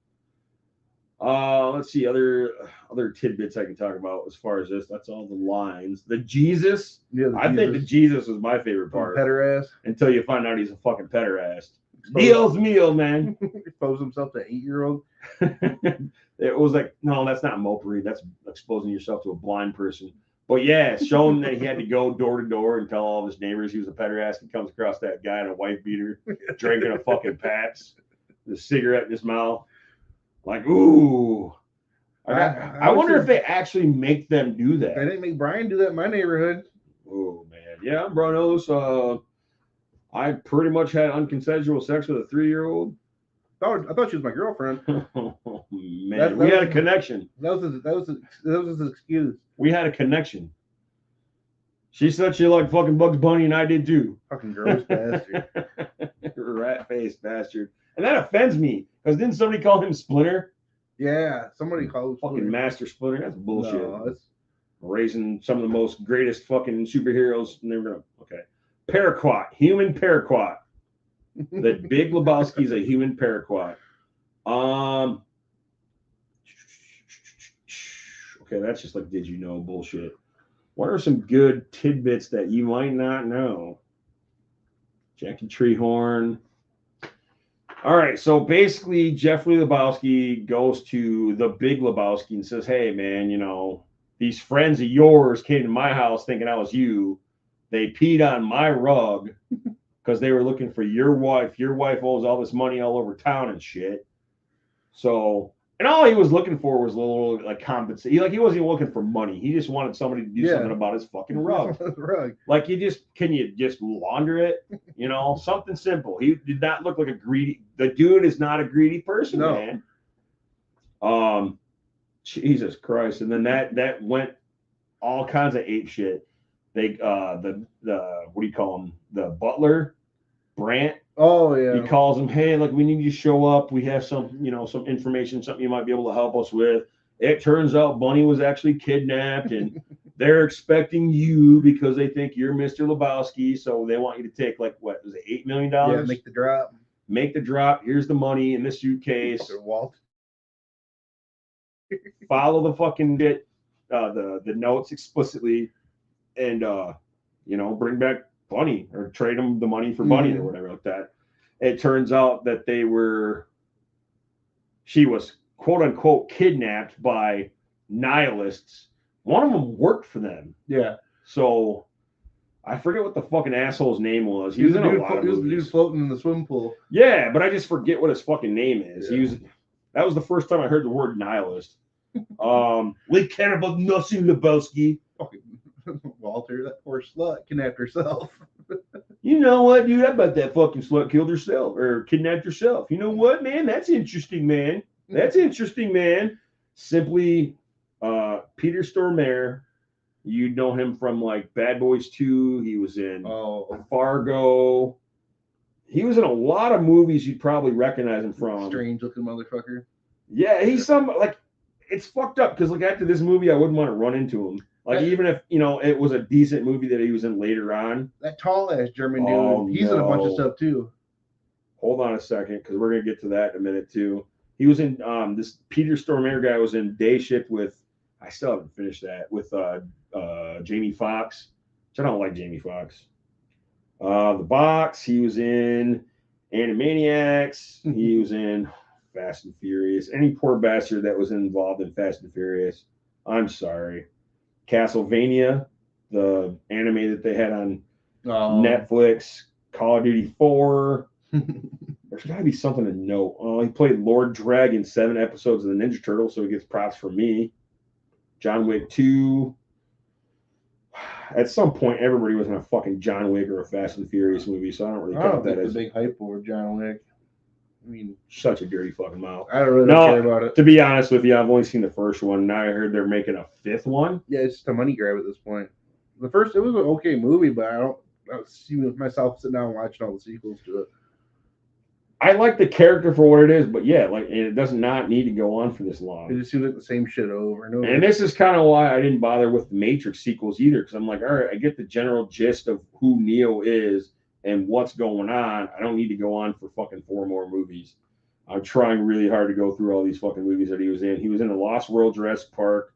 Let's see other tidbits I can talk about as far as this. That's all the lines. The Jesus. Yeah. I think the Jesus was my favorite part. Petter ass. Until you find out he's a fucking petter ass. Dios mío, man. Expose himself to 8-year-old. It was like, no, that's not mopery. That's exposing yourself to a blind person. But yeah, showing that he had to go door to door and tell all of his neighbors he was a petter ass. He comes across that guy in a wife beater drinking a fucking Pabst, the cigarette in his mouth. Like, ooh. I wonder if they actually make them do that. They didn't make Brian do that in my neighborhood. Oh, man. Yeah, I'm Brunos. I pretty much had unconsensual sex with a 3-year-old. I thought she was my girlfriend. Oh, man, we had a connection. That was his excuse. We had a connection. She said she liked fucking Bugs Bunny, and I did too. Fucking gross bastard. Rat-faced bastard. And that offends me, because didn't somebody call him Splinter? Yeah, somebody called him fucking Splinter. Master Splinter. That's bullshit. No, that's... Raising some of the most greatest fucking superheroes. And they were gonna, okay. Paraquat, human paraquat. The Big Lebowski is a human paraquat. Okay, that's just like, did you know bullshit. What are some good tidbits that you might not know? Jackie Treehorn. All right, so basically, Jeffrey Lebowski goes to the Big Lebowski and says, hey, man, you know, these friends of yours came to my house thinking I was you. They peed on my rug because they were looking for your wife. Your wife owes all this money all over town and shit. So And all he was looking for was a little like compensation. He wasn't even looking for money. He just wanted somebody to do something about his fucking rug. Like can you just launder it? You know, something simple. He did not look like a greedy. The dude is not a greedy person, man. Jesus Christ. And then that went all kinds of ape shit. They the what do you call him? The butler, Brant. Oh yeah. He calls him, hey, like we need you to show up. We have some, some information, something you might be able to help us with. It turns out Bunny was actually kidnapped, and they're expecting you because they think you're Mr. Lebowski. So they want you to take like what was it, $8 million? Yeah, make the drop. Make the drop. Here's the money in this suitcase. Walt. Follow the fucking bit, the notes explicitly, and bring back Bunny or trade him the money for Bunny or whatever like that. It turns out that she was quote unquote kidnapped by nihilists. One of them worked for them. Yeah. So I forget what the fucking asshole's name was. He was in a lot of movies. He was the dude floating in the swimming pool. Yeah, but I just forget what his fucking name is. Yeah. That was the first time I heard the word nihilist. We care about nothing, Lebowski. Walter, that poor slut kidnapped herself. You know what, dude? I bet that fucking slut killed herself or kidnapped herself. You know what, man? That's interesting, man. That's interesting, man. Simply, Peter Stormare. You know him from like Bad Boys 2. He was in Fargo. He was in a lot of movies you'd probably recognize him from. Strange looking motherfucker. Yeah, he's it's fucked up because like after this movie, I wouldn't want to run into him. Like even if it was a decent movie that he was in later on. That tall ass German dude, he's in a bunch of stuff too. Hold on a second, because we're gonna get to that in a minute too. He was in this Peter Stormare guy was in Day Shift with. I still haven't finished that with Jamie Foxx. Which I don't like Jamie Foxx. The Box. He was in Animaniacs. He was in Fast and Furious. Any poor bastard that was involved in Fast and Furious. I'm sorry. Castlevania, the anime that they had on Netflix, Call of Duty 4. There's got to be something to note. He played Lord Dreg in 7 episodes of the Ninja Turtles, so he gets props from me. John Wick 2. At some point, everybody was in a fucking John Wick or a Fast and Furious movie, so I don't really count that as a big hype for John Wick. I mean, such a dirty fucking mouth. I don't really care about it. To be honest with you, I've only seen the first one. Now I heard they're making a 5th one. Yeah, it's just a money grab at this point. The first, it was an okay movie, but I don't see myself sitting down and watching all the sequels to it. I like the character for what it is, but yeah, like it does not need to go on for this long. It just seems like the same shit over and over. And this is kind of why I didn't bother with the Matrix sequels either, because I'm like, all right, I get the general gist of who Neo is and what's going on. I don't need to go on for fucking 4 more movies. I'm trying really hard to go through all these fucking movies that he was in. He was in The Lost World, Jurassic Park,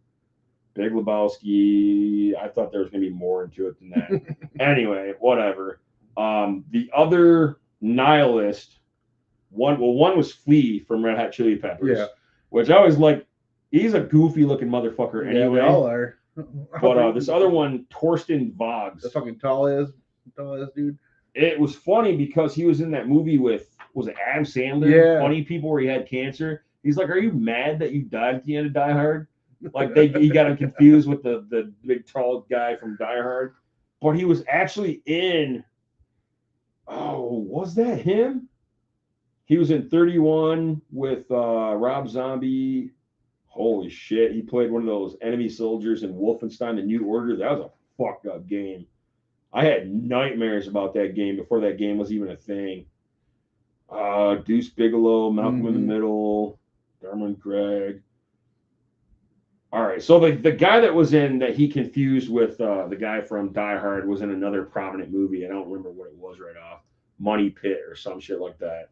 Big Lebowski. I thought there was going to be more into it than that. Anyway, whatever. The other nihilist, one was Flea from Red Hot Chili Peppers, which I was like, he's a goofy looking motherfucker anyway. Yeah, they all are. But this other one, Torsten Vogt. The fucking tall ass dude. It was funny because he was in that movie with, was it Adam Sandler? Funny People, where he had cancer. He's like, are you mad that you died at the end of Die Hard? Like he got him confused with the big tall guy from Die Hard. But he was actually in, was that him? He was in 31 with Rob Zombie. Holy shit. He played one of those enemy soldiers in Wolfenstein: The New Order. That was a fucked up game. I had nightmares about that game before that game was even a thing. Deuce Bigelow, Malcolm in the Middle, Dermot Gregg. All right, so the guy that was in that he confused with the guy from Die Hard was in another prominent movie. I don't remember what it was right off. Money Pit or some shit like that.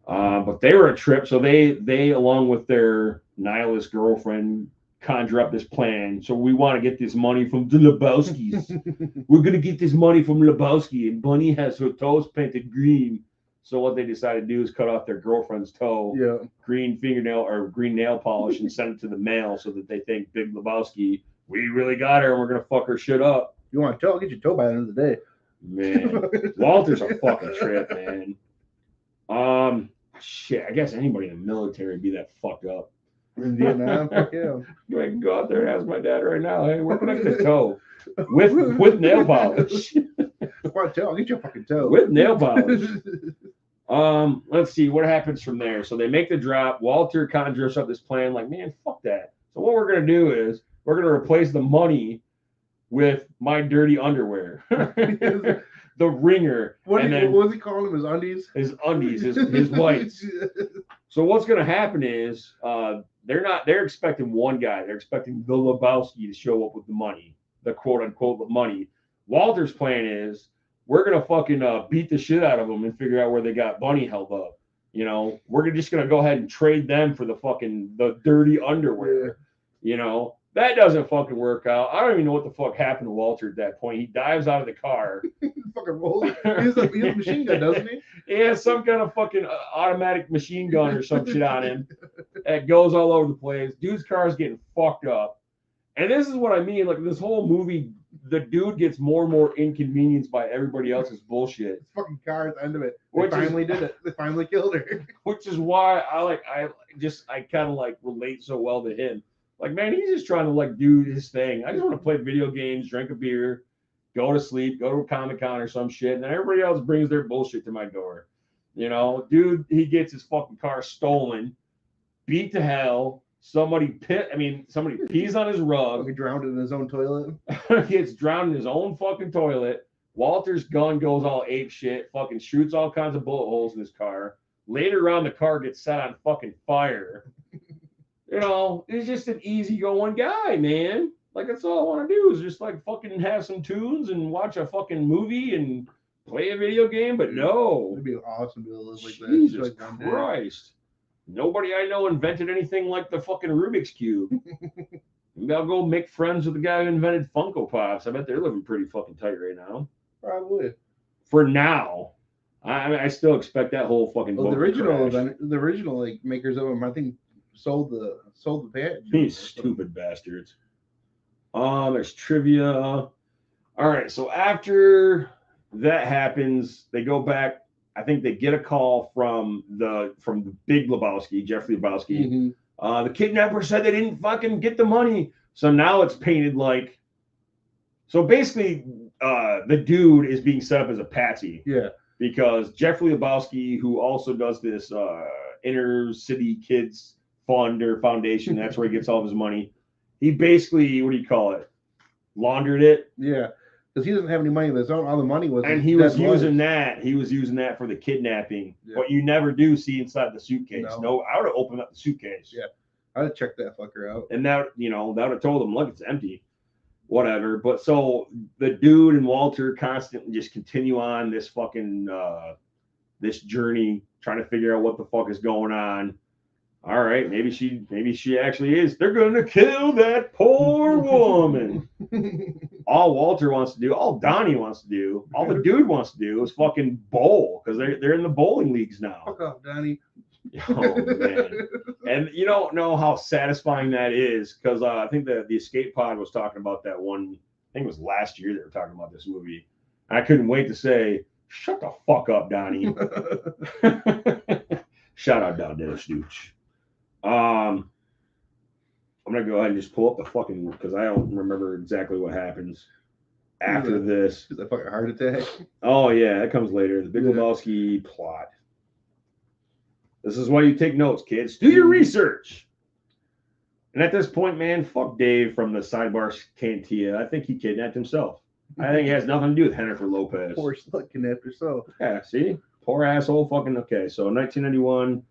But they were a trip, so they along with their nihilist girlfriend conjure up this plan. So we want to get this money from the Lebowskis. We're gonna get this money from Lebowski, and Bunny has her toes painted green. So what they decided to do is cut off their girlfriend's toe, green fingernail or green nail polish, and send it to the mail so that they think Big Lebowski, we really got her and we're gonna fuck her shit up. You want a toe? Get your toe by the end of the day. Man, Walter's a fucking trip, man. shit, I guess anybody in the military would be that fucked up. In Vietnam, fuck yeah. I can go out there and ask my dad right now, hey, where can I get a toe? With nail polish. What toe? I'll get you a fucking toe. With nail polish. Let's see what happens from there. So they make the drop. Walter conjures up this plan, like, man, fuck that. So what we're gonna do is we're gonna replace the money with my dirty underwear. The ringer. What was he calling him? His undies? His undies, his whites. So what's gonna happen is they're expecting one guy. They're expecting the Lebowski to show up with the money, the quote unquote the money. Walter's plan is we're gonna fucking beat the shit out of them and figure out where they got Bunny held up. You know, we're just gonna go ahead and trade them for the dirty underwear. Yeah. You know, that doesn't fucking work out. I don't even know what the fuck happened to Walter at that point. He dives out of the car. Fucking rolls. He has a machine gun, doesn't he? He has some kind of fucking automatic machine gun or some shit on him. It goes all over the place. Dude's car is getting fucked up. And this is what I mean. Like, this whole movie, the dude gets more and more inconvenienced by everybody else's bullshit. This fucking car at the end of it. They finally did it. They finally killed her. Which is why I kind of like relate so well to him. Like, man, he's just trying to like do his thing. I just want to play video games, drink a beer, go to sleep, go to a Comic-Con or some shit, and then everybody else brings their bullshit to my door. You know, dude, he gets his fucking car stolen, beat to hell. Somebody pees on his rug. He drowned in his own toilet. Gets drowned in his own fucking toilet. Walter's gun goes all ape shit, fucking shoots all kinds of bullet holes in his car. Later on, the car gets set on fucking fire. You know, he's just an easygoing guy, man. Like, that's all I want to do is just like fucking have some tunes and watch a fucking movie and play a video game. But no, it'd be awesome to live like that. Jesus Christ. Nobody I know invented anything like the fucking Rubik's Cube. Maybe I'll go make friends with the guy who invented Funko Pops. I bet they're living pretty fucking tight right now. Probably. For now. I still expect that whole fucking the original like makers of them, I think, sold the patent. These stupid bastards. There's trivia. All right, so after that happens, they go back. I think they get a call from the Big Lebowski, Jeffrey Lebowski. Mm-hmm. The kidnapper said they didn't fucking get the money. So now it's painted like. So basically, the dude is being set up as a patsy. Yeah. Because Jeffrey Lebowski, who also does this inner city kids fund or foundation, that's where he gets all of his money. He basically, what do you call it? Laundered it. Yeah. Because he doesn't have any money of his own. All the money was. And he was using that. He was using that for the kidnapping. Yeah. What you never do see inside the suitcase. No, I would have opened up the suitcase. Yeah. I'd have checked that fucker out. And that would have told him, look, it's empty. Whatever. But so the dude and Walter constantly just continue on this fucking this journey, trying to figure out what the fuck is going on. All right, maybe she actually is. They're gonna kill that poor woman. All Walter wants to do, all Donnie wants to do, all the dude wants to do is fucking bowl because they're in the bowling leagues now. Fuck off, Donnie. Oh man, and you don't know how satisfying that is because I think the Escape Pod was talking about that one. I think it was last year they were talking about this movie. I couldn't wait to say, "Shut the fuck up, Donnie." Shout out down there, Stooch. I'm gonna go ahead and just pull up the fucking because I don't remember exactly what happens after this. Is that fucking heart attack? Oh yeah, that comes later. The Big Lebowski plot. This is why you take notes, kids. Do your research. And at this point, man, fuck Dave from the Sidebar Cantina. I think he kidnapped himself. I think it has nothing to do with Jennifer Lopez. Poor slut kidnapped herself. Yeah, see? Poor asshole fucking. Okay, so 1991.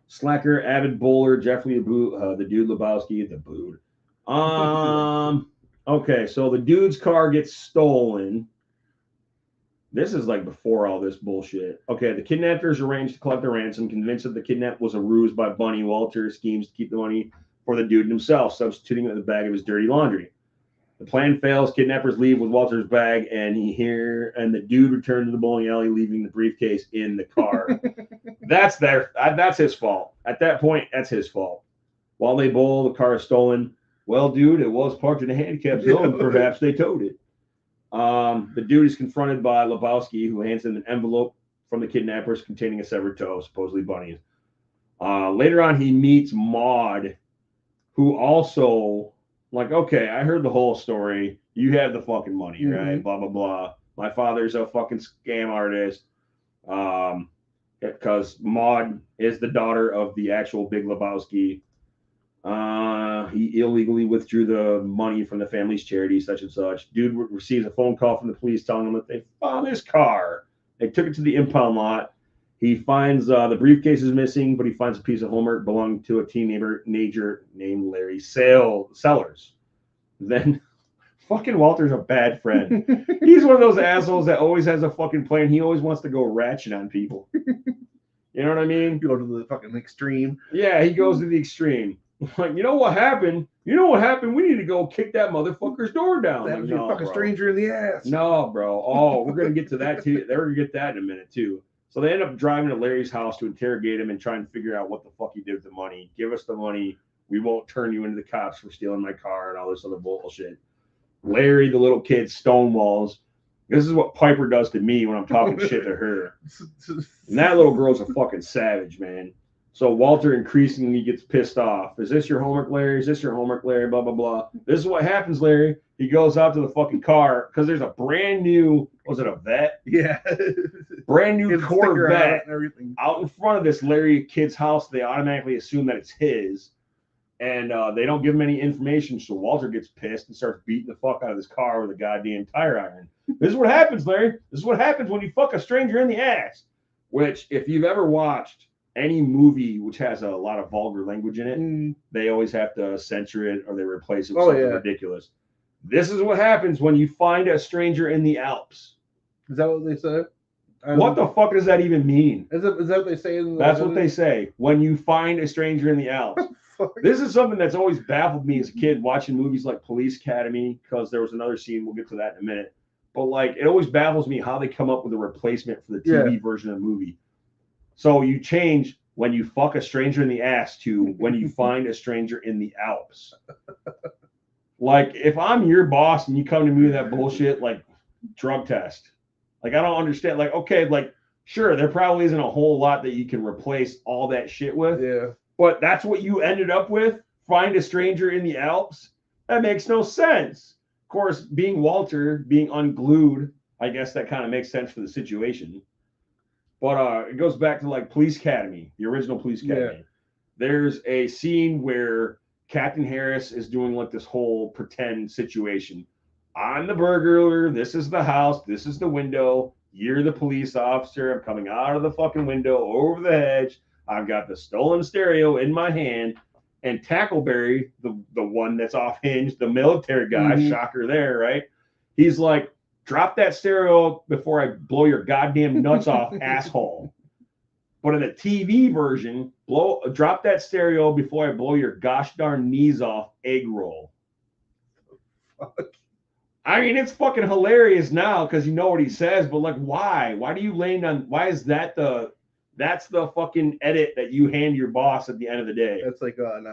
Slacker, avid bowler, Jeffrey the dude Lebowski, the boot. Okay, so the dude's car gets stolen. This is like before all this bullshit. Okay, the kidnappers arranged to collect the ransom, convinced that the kidnap was a ruse by Bunny. Walter schemes to keep the money for the dude himself, substituting it in the bag of his dirty laundry. The plan fails. Kidnappers leave with Walter's bag, and the dude returns to the bowling alley, leaving the briefcase in the car. That's his fault. At that point, that's his fault. While they bowl, the car is stolen. Well, dude, it was parked in a handicap zone. Perhaps they towed it. The dude is confronted by Lebowski, who hands him an envelope from the kidnappers containing a severed toe, supposedly Bunny's. Later on, he meets Maud, who also, like, okay, I heard the whole story. You have the fucking money, right? Blah, blah, blah. My father's a fucking scam artist. Because Maud is the daughter of the actual Big Lebowski. He illegally withdrew the money from the family's charity, such and such. Dude receives a phone call from the police telling him that they found his car. They took it to the impound lot. He finds the briefcase is missing, but he finds a piece of homework belonging to a teenager named Larry Sellers. Then fucking Walter's a bad friend. He's one of those assholes that always has a fucking plan. He always wants to go ratchet on people. You know what I mean? You go to the fucking extreme. Yeah, he goes to the extreme. Like, you know what happened? You know what happened? We need to go kick that motherfucker's door down. That like, was a fucking stranger in the ass. No, bro. Oh, we're gonna get to that too. They're gonna get that in a minute too. So they end up driving to Larry's house to interrogate him and try and figure out what the fuck he did with the money. Give us the money. We won't turn you into the cops for stealing my car and all this other bullshit. Larry, the little kid, stonewalls. This is what Piper does to me when I'm talking shit to her. And that little girl's a fucking savage, man. So Walter increasingly gets pissed off. Is this your homework, Larry? Is this your homework, Larry? Blah, blah, blah. This is what happens, Larry. He goes out to the fucking car because there's a brand new, was it a vet? Yeah. Brand new Corvette and everything. out in front of this Larry kid's house. They automatically assume that it's his. And they don't give him any information. So Walter gets pissed and starts beating the fuck out of his car with a goddamn tire iron. This is what happens, Larry. This is what happens when you fuck a stranger in the ass. Which, if you've ever watched any movie which has a lot of vulgar language in it, they always have to censor it or they replace it with something ridiculous. This is what happens when you find a stranger in the Alps. Is that what they said? What the fuck does that even mean? Is that what they say? That's what they say. When you find a stranger in the Alps. This is something that's always baffled me as a kid watching movies like Police Academy, because there was another scene, we'll get to that in a minute. But like, it always baffles me how they come up with a replacement for the TV version of the movie. So you change when you fuck a stranger in the ass to when you find a stranger in the Alps. Like, if I'm your boss and you come to me with that bullshit, like drug test, like, I don't understand. Like, okay, like, sure, there probably isn't a whole lot that you can replace all that shit with. Yeah. But that's what you ended up with? Find a stranger in the Alps? That makes no sense. Of course, being Walter, being unglued, I guess that kind of makes sense for the situation. But it goes back to like Police Academy, the original Police Academy. Yeah. There's a scene where Captain Harris is doing like this whole pretend situation. I'm the burglar. This is the house. This is the window. You're the police officer. I'm coming out of the fucking window over the hedge. I've got the stolen stereo in my hand, and Tackleberry, the one that's off hinge, the military guy, shocker there, right? He's like, drop that stereo before I blow your goddamn nuts off, asshole. But in the TV version, drop that stereo before I blow your gosh darn knees off, egg roll. Fuck. I mean, it's fucking hilarious now because you know what he says, but like, why? Why do you land on? Why is that that's the fucking edit that you hand your boss at the end of the day? That's like on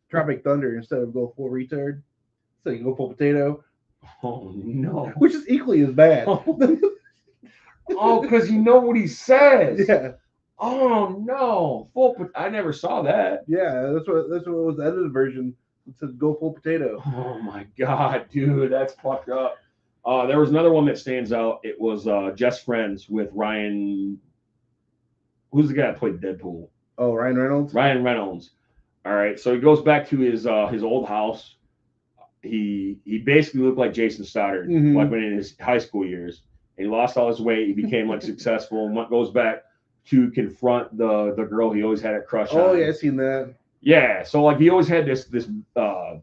Tropic Thunder. Instead of go full retard, so you go full potato. Oh no! Which is equally as bad. Oh, because you know what he says. Yeah. Oh no! I never saw that. Yeah, that's what was the edited version. It said go full potato. Oh my god, dude, that's fucked up. There was another one that stands out. It was Just Friends with Ryan. Who's the guy that played Deadpool? Oh, Ryan Reynolds. Ryan Reynolds. All right, so he goes back to his old house. He basically looked like Jason Stoddard, like when in his high school years. And he lost all his weight. He became like successful. And goes back to confront the girl he always had a crush on. Oh yeah, I seen that. Yeah, so like he always had this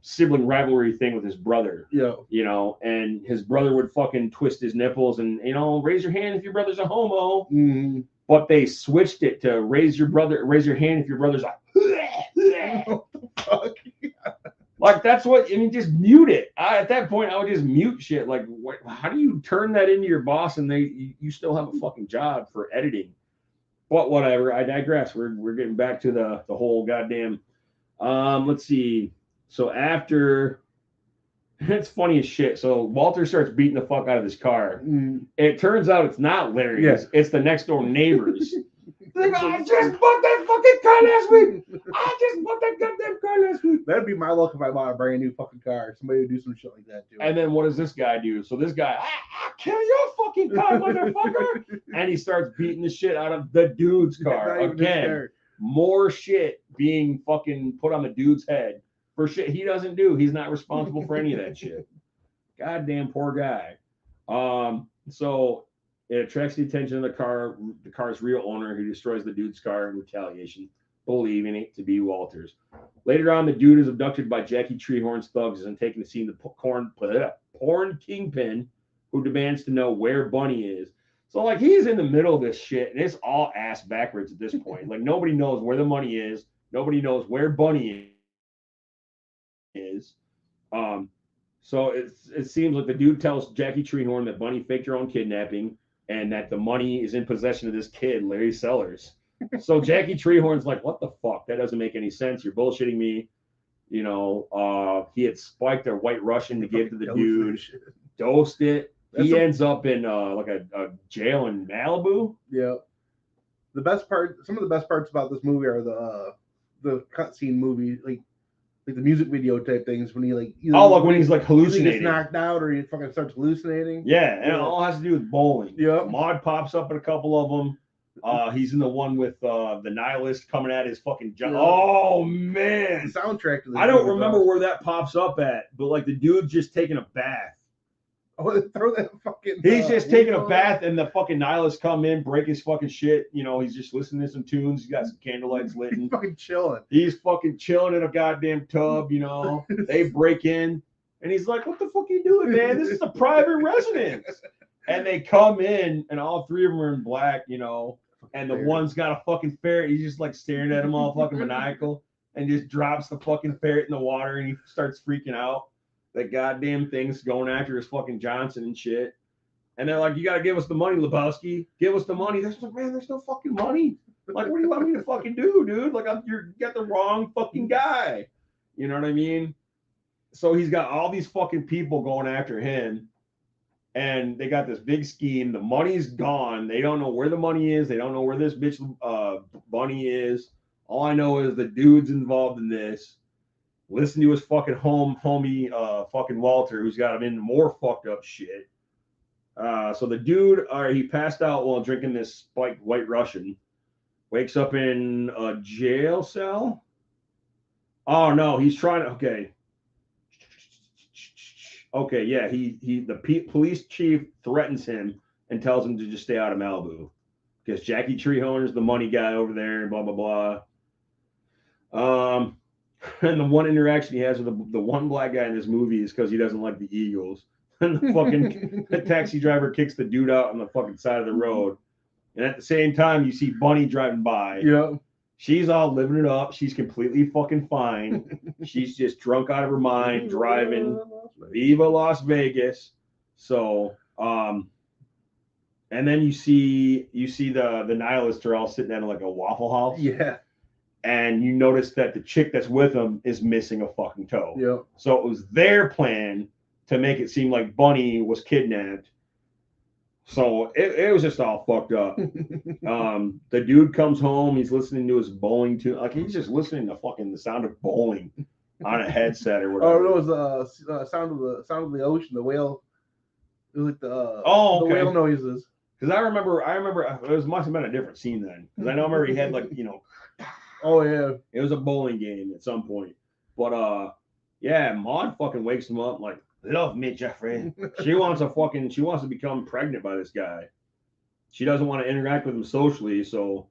sibling rivalry thing with his brother. Yeah. You know, and his brother would fucking twist his nipples and, you know, raise your hand if your brother's a homo. Mm-hmm. But they switched it to raise your hand if your brother's like, what the fuck? Like, that's what, I mean, just mute it. At that point, I would just mute shit. Like, how do you turn that into your boss and you still have a fucking job for editing? But whatever, I digress. We're getting back to the whole goddamn. Let's see. So after It's funny as shit. So Walter starts beating the fuck out of this car. Mm. It turns out it's not Larry's. Yeah. It's the next door neighbors. Like, I just bought that fucking car last week. I just bought that goddamn car last week. That'd be my luck if I bought a brand new fucking car. Somebody would do some shit like that too. And then what does this guy do? So this guy, I'll kill your fucking car, motherfucker. And he starts beating the shit out of the dude's car. Again, more shit being fucking put on the dude's head for shit he doesn't do. He's not responsible for any of that shit. Goddamn poor guy. So it attracts the attention of the car's real owner, who destroys the dude's car in retaliation, believing it to be Walter's. Later on, the dude is abducted by Jackie Treehorn's thugs and taken to see the porn kingpin, who demands to know where Bunny is. So, like, he's in the middle of this shit, and it's all ass backwards at this point. Like, nobody knows where the money is. Nobody knows where Bunny is. So it seems like the dude tells Jackie Treehorn that Bunny faked her own kidnapping and that the money is in possession of this kid, Larry Sellers. So Jackie Treehorn's like, what the fuck? That doesn't make any sense. You're bullshitting me. You know, he had spiked a White Russian to give to the dude, dosed it. He ends up in like a jail in Malibu. Yeah. The best part, some of the best parts about this movie are the cutscene movie, like the music video type things when he like when he's like hallucinating, he gets knocked out or he fucking starts hallucinating. Yeah, and it all has to do with bowling. Yeah. Maud pops up in a couple of them. He's in the one with the nihilist coming at his fucking job. Yeah. Oh man, the soundtrack to this I don't remember where that pops up at, but like the dude's just taking a bath. Oh, throw that fucking. He's just taking a bath, and the fucking nihilists come in, break his fucking shit. You know, he's just listening to some tunes. He's got some candlelights lit. He's fucking chilling. He's fucking chilling in a goddamn tub. You know, they break in, and he's like, "What the fuck are you doing, man? This is a private residence." And they come in, and all three of them are in black. You know, and the one's got a fucking ferret. He's just like staring at him all fucking maniacal, and just drops the fucking ferret in the water, and he starts freaking out. That goddamn thing's going after his fucking Johnson and shit. And they're like, you got to give us the money, Lebowski. Give us the money. There's no fucking money. Like, what do you want me to fucking do, dude? Like, you got the wrong fucking guy. You know what I mean? So he's got all these fucking people going after him. And they got this big scheme. The money's gone. They don't know where the money is. They don't know where this bitch Bunny is. All I know is the dude's involved in this. Listen to his fucking homie, fucking Walter, who's got him in more fucked up shit. So the dude, he passed out while drinking this spiked White Russian. Wakes up in a jail cell. Oh no, he's trying to. Okay, yeah. The police chief threatens him and tells him to just stay out of Malibu because Jackie Treehorn is the money guy over there, and blah blah blah. And the one interaction he has with the one black guy in this movie is because he doesn't like the Eagles. And the taxi driver kicks the dude out on the fucking side of the road. And at the same time, you see Bunny driving by. Yeah. She's all living it up. She's completely fucking fine. She's just drunk out of her mind, driving. Viva Las Vegas. So, and then you see the nihilists are all sitting at like a Waffle House. Yeah. And you notice that the chick that's with him is missing a fucking toe. Yep. So it was their plan to make it seem like Bunny was kidnapped. So it was just all fucked up. The dude comes home. He's listening to his bowling tune. Like he's just listening to fucking the sound of bowling on a headset or whatever. Oh, it was the sound of the ocean. The whale. It was like the the whale noises. Because I remember it must have been a different scene then. Because I remember he had like Oh yeah. It was a bowling game at some point. But yeah, Maud fucking wakes him up like, love me, Jeffrey. She wants to become pregnant by this guy. She doesn't want to interact with him socially, so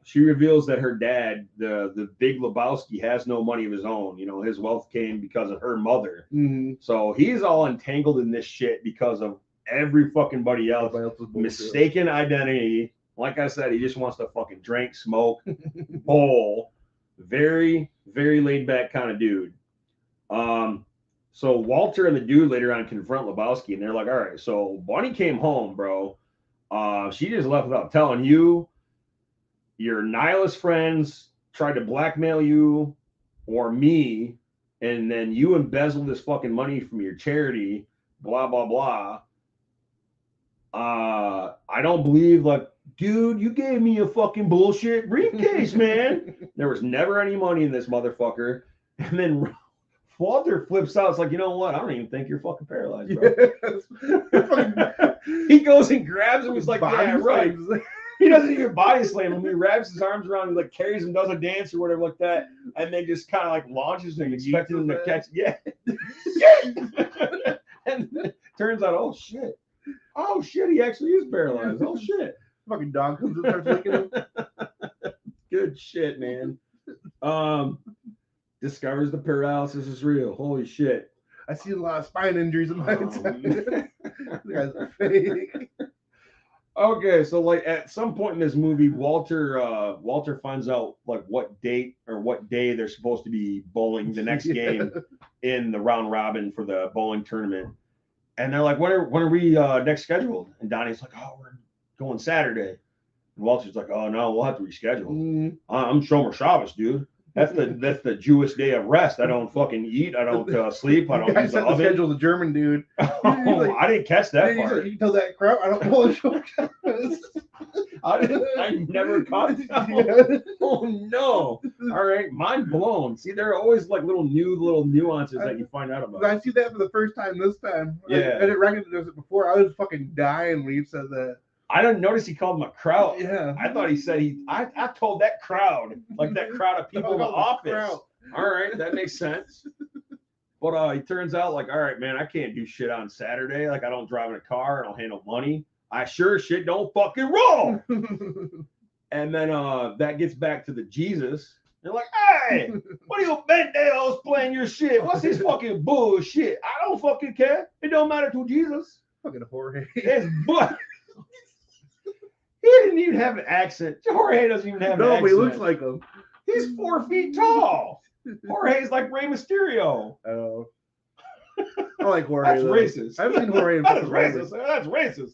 she reveals that her dad, the Big Lebowski, has no money of his own. His wealth came because of her mother. Mm-hmm. So he's all entangled in this shit because of every fucking buddy else. Mistaken identity. Like I said, he just wants to fucking drink, smoke, bowl. Very, very laid back kind of dude. So Walter and the dude later on confront Lebowski, and they're like, all right, so Bunny came home, bro. She just left without telling you. Your nihilist friends tried to blackmail you or me and then you embezzle this fucking money from your charity, blah, blah, blah. I don't believe, like, dude, you gave me a fucking bullshit briefcase, man. There was never any money in this motherfucker. And then Walter flips out. It's like, you know what? I don't even think you're fucking paralyzed, bro. He goes and grabs him. He's like, yeah, right. He doesn't even body slam him. He wraps his arms around him, like carries him, does a dance or whatever like that, and then just kind of like launches him, expecting him to catch. Yeah. And then turns out, oh shit, he actually is paralyzed. Oh shit. Fucking dog comes and starts licking him. Good shit, man. Discovers the paralysis is real. Holy shit. I see a lot of spine injuries in my time. The guys are fake. Okay, so like at some point in this movie, Walter finds out like what date or what day they're supposed to be bowling the next game in the round robin for the bowling tournament. And they're like, when are we next scheduled? And Donnie's like, oh, we're going Saturday. And Walter's like, oh no, we'll have to reschedule. I'm Shomer Shabbos, dude. That's the Jewish day of rest. I don't fucking eat. I don't sleep. I don't use the oven. Schedule the German dude. Oh, I didn't catch that part. You tell that crap. I don't know what Shomer Shabbos. I never caught that. Oh no! All right, mind blown. See, there are always like little nuances that you find out about. I see that for the first time this time. Yeah, I didn't recognize it before. I was fucking dying when you said that. I didn't notice he called him a crowd. Yeah. I thought he said I told that crowd, like that crowd of people in the office. Crowd. All right, that makes sense. But it turns out, like, all right, man, I can't do shit on Saturday. Like, I don't drive in a car. I don't handle money. I sure shit don't fucking roll. And then that gets back to the Jesus. They're like, hey, what are you Bendeos playing your shit? What's this fucking bullshit? I don't fucking care. It don't matter to Jesus. Fucking Jorge. It's but. He didn't even have an accent. Jorge doesn't even have an accent. No, but he looks like him. He's 4 feet tall. Jorge's like Rey Mysterio. Oh. I like Jorge. That's racist. I've seen Jorge in That's racist. That's racist.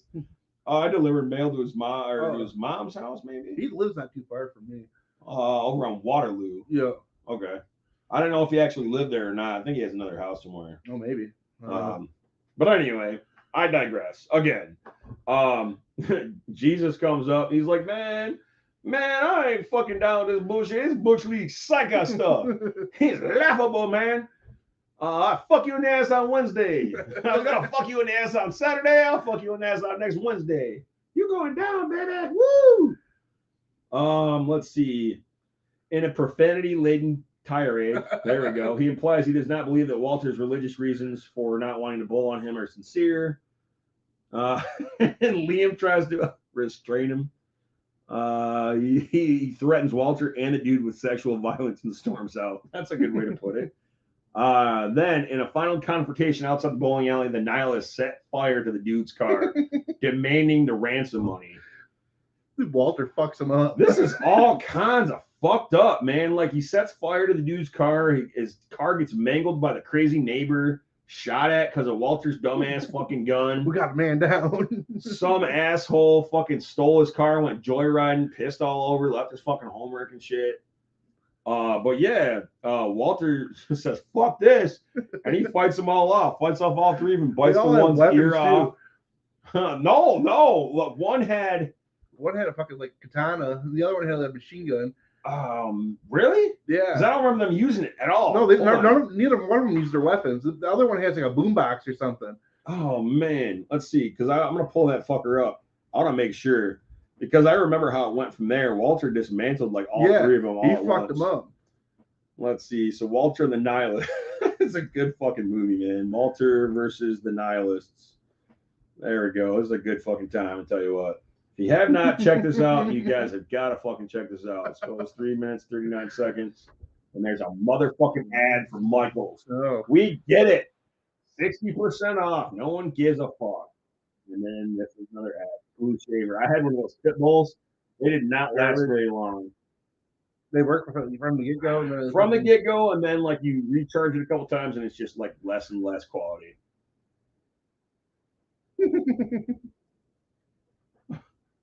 I delivered mail to his mom to his mom's house, maybe. He lives not too far from me. Over on Waterloo. Yeah. Okay. I don't know if he actually lived there or not. I think he has another house somewhere. Oh, maybe. But anyway, I digress. Again, Jesus comes up. He's like, man, I ain't fucking down with this bullshit. It's Bush League psycho stuff. He's laughable, man. I fuck you in the ass on Wednesday. I was gonna fuck you in the ass on Saturday. I'll fuck you in the ass on next Wednesday. You going down, baby? Woo! Let's see. In a profanity-laden tirade, there we go. He implies he does not believe that Walter's religious reasons for not wanting to bowl on him are sincere. And Liam tries to restrain him. He threatens Walter and the dude with sexual violence and storms out. That's a good way to put it. Then, in a final confrontation outside the bowling alley, the nihilist set fire to the dude's car, demanding the ransom money. Walter fucks him up. This is all kinds of fucked up, man. Like, he sets fire to the dude's car. His car gets mangled by the crazy neighbor, shot at because of Walter's dumbass fucking gun. We got a man down. Some asshole fucking stole his car, went joyriding, pissed all over, left his fucking homework and shit. But yeah, Walter says, fuck this. And he fights them all off, fights off all three of them, bites the one's ear off. No. Look, one had a fucking like katana. The other one had a machine gun. Really? Yeah. Because I don't remember them using it at all. No, neither one of them used their weapons. The other one has like a boombox or something. Oh man, let's see. Because I'm gonna pull that fucker up. I want to make sure. Because I remember how it went from there. Walter dismantled like all three of them. He fucked them up. Let's see. So Walter and the Nihilists. It's a good fucking movie, man. Walter versus the Nihilists. There we go. This is a good fucking time. I'll tell you what. If you have not checked this out, you guys have got to fucking check this out. It goes 3 minutes, 39 seconds. And there's a motherfucking ad for Michaels. Oh. We get it. 60% off. No one gives a fuck. And then this is another ad. Blue shaver. I had one of those pit bulls. They did not last very long. They work from the get-go? From the get-go, and then like you recharge it a couple times, and it's just like less and less quality.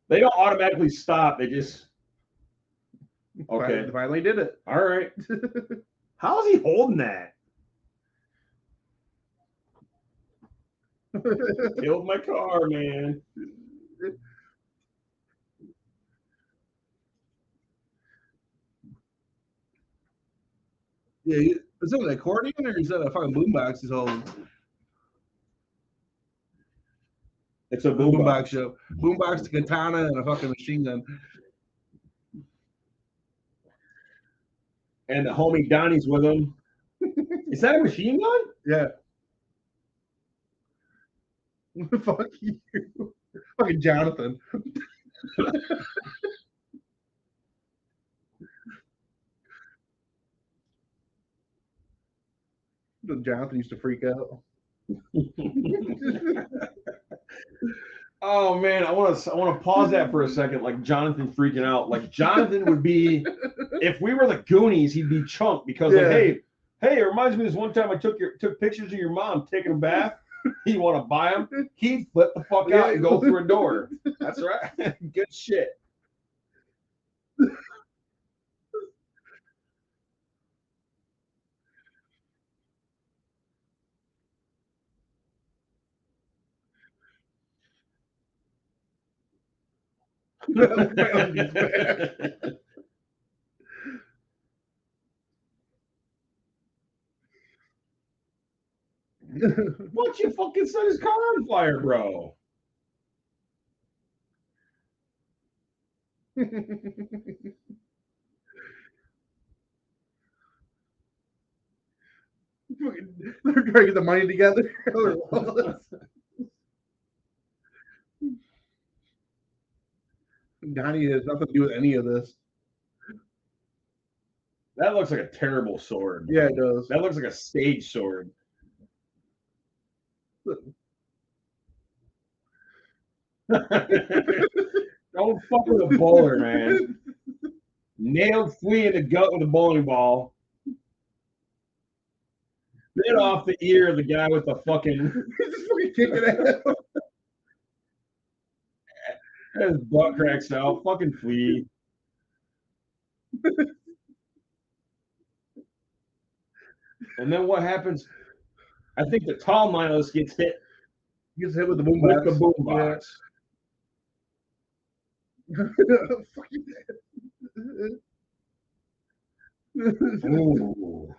They don't automatically stop. They just okay. Finally did it. All right. How is he holding that? Killed my car, man. Yeah, is that an accordion or is that a fucking boombox he's holding? It's a boombox show. Boombox, the katana, and a fucking machine gun. And the homie Donnie's with him. Is that a machine gun? Yeah. Fuck you. Fucking Jonathan. Jonathan used to freak out. Oh man, I want to pause that for a second. Like Jonathan freaking out. Like Jonathan would be, if we were the Goonies, he'd be Chunk because like, hey, it reminds me of this one time I took pictures of your mom taking a bath. You want to buy them? He'd flip the fuck out and go through a door. That's right. Good shit. What, you fucking set his car on fire, bro? They're trying to get the money together. Donnie has nothing to do with any of this. That looks like a terrible sword. Yeah, it does. That looks like a stage sword. Don't fuck with a bowler, man. Nailed Flea in the gut with a bowling ball. Bit off the ear of the guy with the fucking. Just fucking kicking it out. His butt cracks out. Fucking Flea. And then what happens? I think the tall nihilist gets hit. He gets hit with the boombox. With the boombox. Ooh.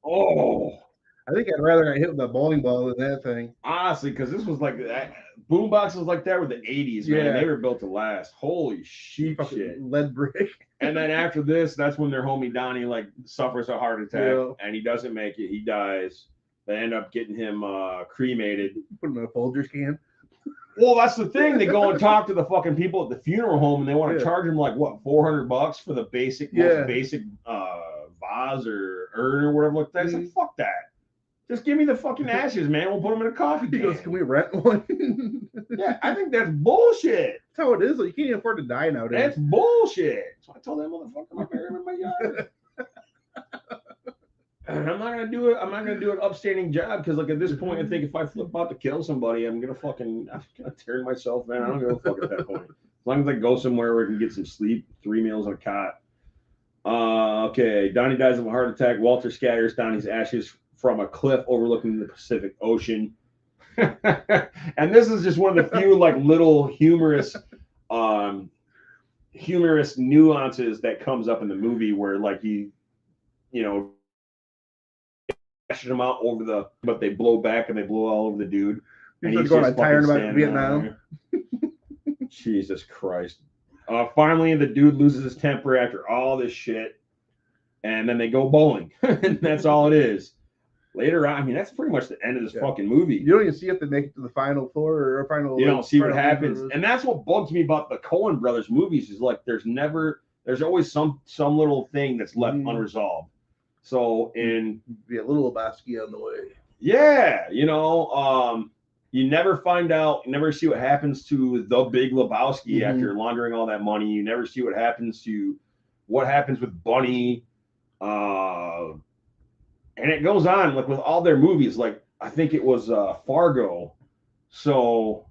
Oh. I think I'd rather get hit with a bowling ball than that thing. Honestly, because this was like that. Boomboxes like that were the 80s, man. Yeah. They were built to last. Holy shit. Lead brick. And then after this, that's when their homie Donnie like suffers a heart attack and he doesn't make it. He dies. They end up getting him cremated. Put him in a Folgers can. Well, that's the thing. They go and talk to the fucking people at the funeral home, and they want to charge him like what, $400 for the basic, most basic vase or urn or whatever like that. It's like, fuck that. Just give me the fucking ashes, man. We'll put them in a coffee can. He goes, can we rent one? Yeah, I think that's bullshit. That's how it is. You can't even afford to die nowadays. That's bullshit. So I told that motherfucker I'm bury him in my yard. And I'm not gonna do it. I'm not gonna do an upstanding job because, like, at this point, I think if I flip out to kill somebody, I'm gonna tear myself, man. I don't give a fuck at that point. As long as I go somewhere where I can get some sleep, 3 meals on a cot. Okay. Donnie dies of a heart attack. Walter scatters Donnie's ashes from a cliff overlooking the Pacific Ocean. And this is just one of the few like little humorous nuances that comes up in the movie where like he, them out over but they blow back and they blow all over the dude. And he's going tired about Vietnam. Jesus Christ. Finally, the dude loses his temper after all this shit. And then they go bowling. And that's all it is. Later on, I mean, that's pretty much the end of this fucking movie. You don't even see if they make it to the final four or final. You don't see what happens. And that's what bugs me about the Coen brothers movies is like there's always some little thing that's left unresolved. So be a little Lebowski on the way. Yeah, you never find out, you never see what happens to the Big Lebowski after laundering all that money. You never see what happens with Bunny. And it goes on like with all their movies. Like I think it was Fargo. So,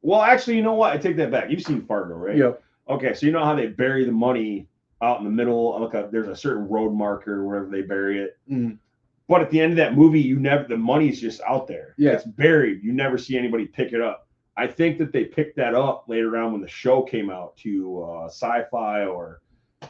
well, actually, you know what? I take that back. You've seen Fargo, right? Yep. Okay, so you know how they bury the money out in the middle. There's a certain road marker wherever they bury it. But at the end of that movie, the money's just out there. Yeah. It's buried. You never see anybody pick it up. I think that they picked that up later on when the show came out to Sci-Fi or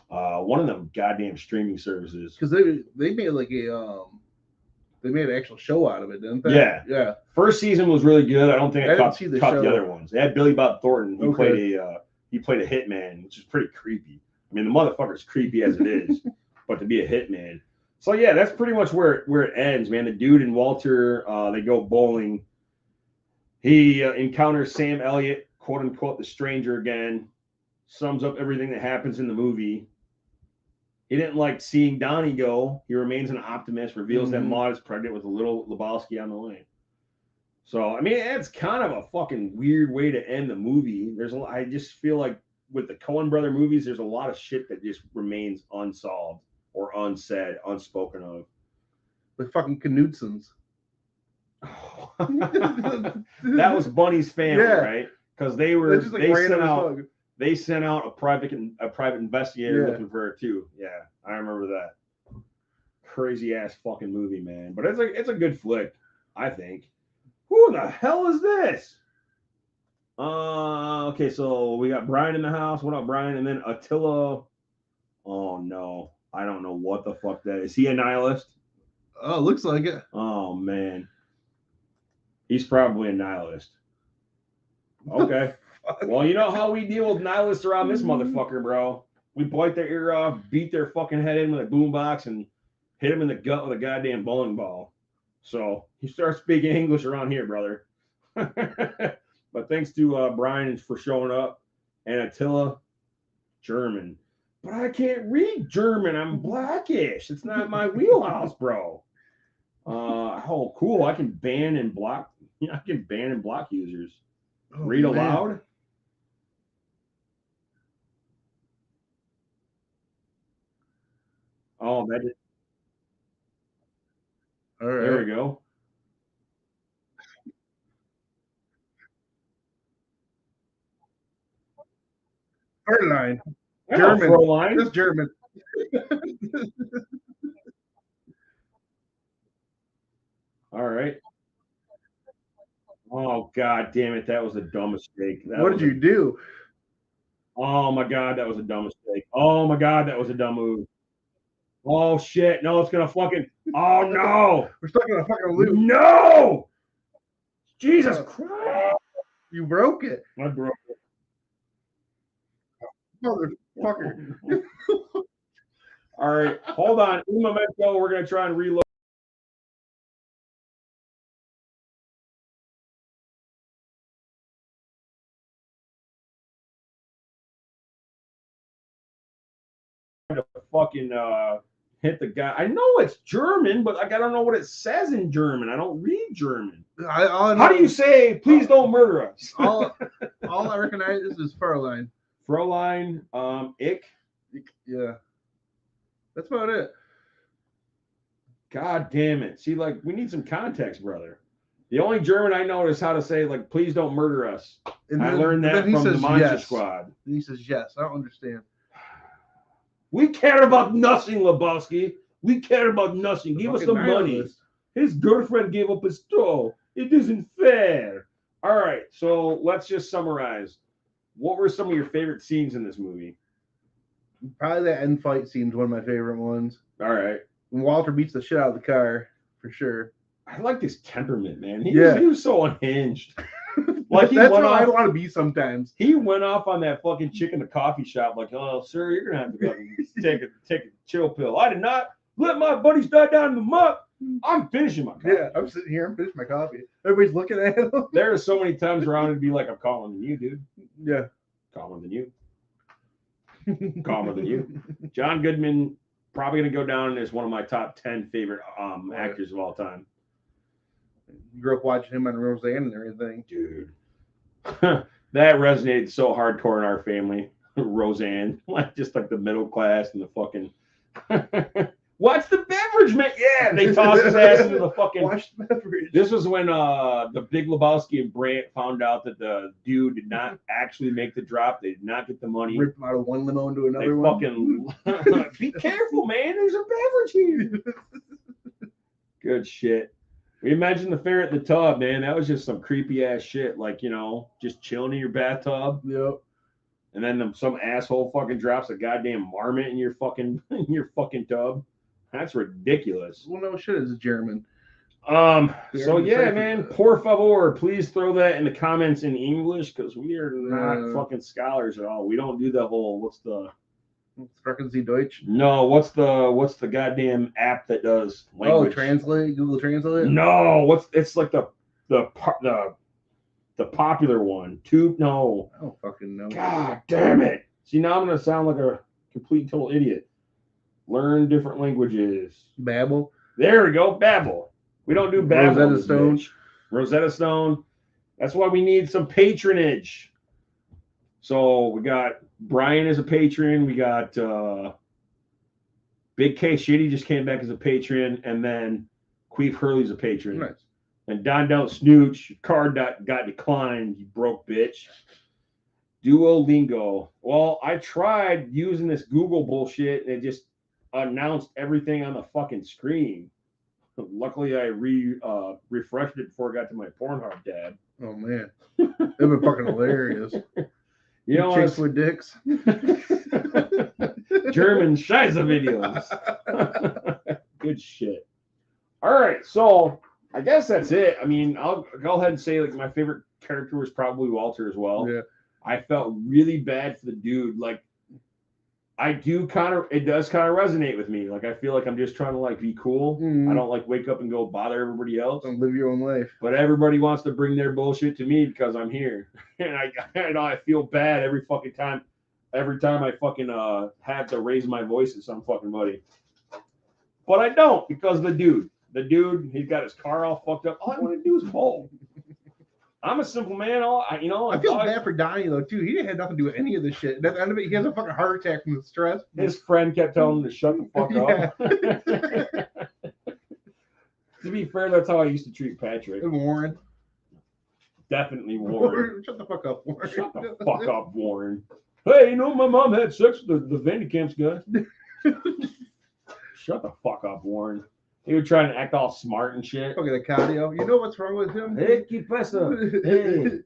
one of them goddamn streaming services. Because they made like they made an actual show out of it, didn't they? Yeah. Yeah. First season was really good. I don't think I caught the show. other ones. They had Billy Bob Thornton. He played a hitman, which is pretty creepy. I mean, the motherfucker's creepy as it is, but to be a hitman. So yeah, that's pretty much where it ends, man. The dude and Walter, they go bowling. He encounters Sam Elliott, quote unquote, the stranger again. Sums up everything that happens in the movie. He didn't like seeing Donnie go. He remains an optimist. Reveals that Maud is pregnant with a little Lebowski on the way. So I mean, it's kind of a fucking weird way to end the movie. I just feel like with the Coen brother movies, there's a lot of shit that just remains unsolved or unsaid, unspoken of. The fucking Knutsons. That was Bunny's family, right? Because they sent out a private investigator looking for her too. Yeah, I remember that. Crazy ass fucking movie, man. But it's a good flick, I think. Who the hell is this? Okay, so we got Brian in the house. What up, Brian? And then Attila. Oh no, I don't know what the fuck that is. He a nihilist? Oh, looks like it. Oh man, he's probably a nihilist. Okay. Well, you know how we deal with nihilists around this motherfucker, bro. We bite their ear off, beat their fucking head in with a boombox, and hit him in the gut with a goddamn bowling ball. So he starts speaking English around here, brother. But thanks to Brian for showing up, and Attila, German. But I can't read German. I'm Blackish. It's not my wheelhouse, bro. Oh, cool. I can ban and block. I can ban and block users. Read aloud. Oh, that is. All right. There we go. Fräulein. German. Fräulein. It's German. All right. Oh, God damn it. That was a dumb mistake. What did you do? Oh, my God. That was a dumb mistake. Oh, my God. That was a dumb move. Oh, shit. No, it's going to fucking. Oh, no. We're stuck in a fucking loop. No. Jesus Christ. You broke it. I broke it. Motherfucker. All right. Hold on. Un momento. We're going to try and reload. To fucking hit the guy. I know it's German, but like I don't know what it says in German. I don't read German. How do you say "please don't murder us"? all I recognize is Fräulein. Fräulein, ich. Yeah, that's about it. God damn it! See, like we need some context, brother. The only German I know is how to say like "please don't murder us." And I learned that from the Monster Squad. And he says yes. I don't understand. We care about nothing, Lebowski. We care about nothing. Give us some money. His girlfriend gave up his toe. It isn't fair. All right, so let's just summarize. What were some of your favorite scenes in this movie? Probably that end fight scene's one of my favorite ones. All right. When Walter beats the shit out of the car, for sure. I like his temperament, man. He was so unhinged. Like that's what I want to be sometimes. He went off on that fucking chick in the coffee shop, like, "Oh, sir, you're gonna have to take a chill pill. I did not let my buddies die down in the muck. I'm finishing my coffee." Yeah, I'm sitting here, I'm finishing my coffee. Everybody's looking at him. There are so many times around it'd be like, "I'm calmer than you, dude." Yeah, calmer than you. Calmer than you. John Goodman probably gonna go down as one of my top 10 favorite actors of all time. You grew up watching him on Roseanne and everything, dude. That resonated so hardcore in our family. Roseanne, like just like the middle class and the fucking. What's the beverage, man? Yeah, they tossed his ass into the fucking. Watch the beverage. This was when the Big Lebowski and Brant found out that the dude did not actually make the drop. They did not get the money. Ripped out of one limo into another one. Fucking be careful, man. There's a beverage here. Good shit. We imagine the ferret in the tub, man. That was just some creepy ass shit. Like, just chilling in your bathtub. Yep. And then some asshole fucking drops a goddamn marmot in your fucking tub. That's ridiculous. Well, no shit, it's German. So yeah, man, por favor, please throw that in the comments in English because we are not fucking scholars at all. We don't do the whole Sprechen Sie Deutsch? No, what's the goddamn app that does language? Oh, Translate, Google Translate? No, it's like the popular one. No. I don't fucking know. God damn it. See, now I'm gonna sound like a complete total idiot. Learn different languages. Babbel. There we go, Babbel. We don't do Babbel. Rosetta Stone. Rosetta Stone. That's why we need some patronage. So we got Brian as a patron. We got Big K Shitty just came back as a patron, and then Queef Hurley's a patron. Nice. And Don Don't Snooch, your card got declined, you broke bitch. Duolingo. Well, I tried using this Google bullshit, and it just announced everything on the fucking screen. Luckily, I refreshed it before I got to my Pornhub tab. Oh, man. They've been fucking hilarious. You know, chicks with dicks. German Scheiße videos. Good shit. All right, so I guess that's it. I mean, I'll go ahead and say like my favorite character was probably Walter as well. Yeah. I felt really bad for the dude. Like, it does kind of resonate with me. Like, I feel like I'm just trying to like be cool. Mm. I don't like wake up and go bother everybody else. Don't live your own life. But everybody wants to bring their bullshit to me because I'm here. And I feel bad every fucking time. Every time I fucking have to raise my voice at some fucking buddy. But I don't because the dude, he's got his car all fucked up. All I want to do is bowl. I'm a simple man. I feel bad for Donnie though too. He didn't have nothing to do with any of this shit. At the end of it, he has a fucking heart attack from the stress. His friend kept telling him to shut the fuck up. To be fair, that's how I used to treat Patrick. And Warren. Definitely Warren. Shut the fuck up, Warren. Shut the fuck up, Warren. Hey, my mom had sex with the Vandecamp's guy. Shut the fuck up, Warren. He was trying to act all smart and shit. Look at the cardio. You know what's wrong with him? Hey, ¿qué pasa? Hey.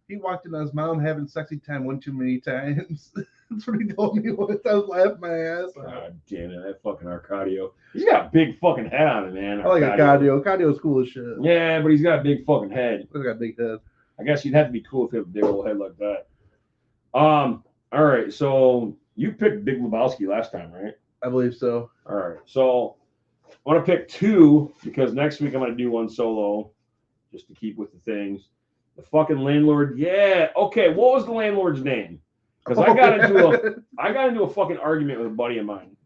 He walked in on his mom having sexy time one too many times. That's what he told me once. I was laughing my ass off. God damn it, that fucking Arcadio. He's got a big fucking head on it, man. I like Arcadio. Arcadio's cool as shit. Yeah, but he's got a big fucking head. He's got a big head. I guess you'd have to be cool if you have a big old head like that. All right, so you picked Big Lebowski last time, right? I believe so. All right, so I want to pick two because next week I'm going to do one solo just to keep with the things. The fucking landlord. Yeah. Okay. What was the landlord's name? Because I got into a fucking argument with a buddy of mine.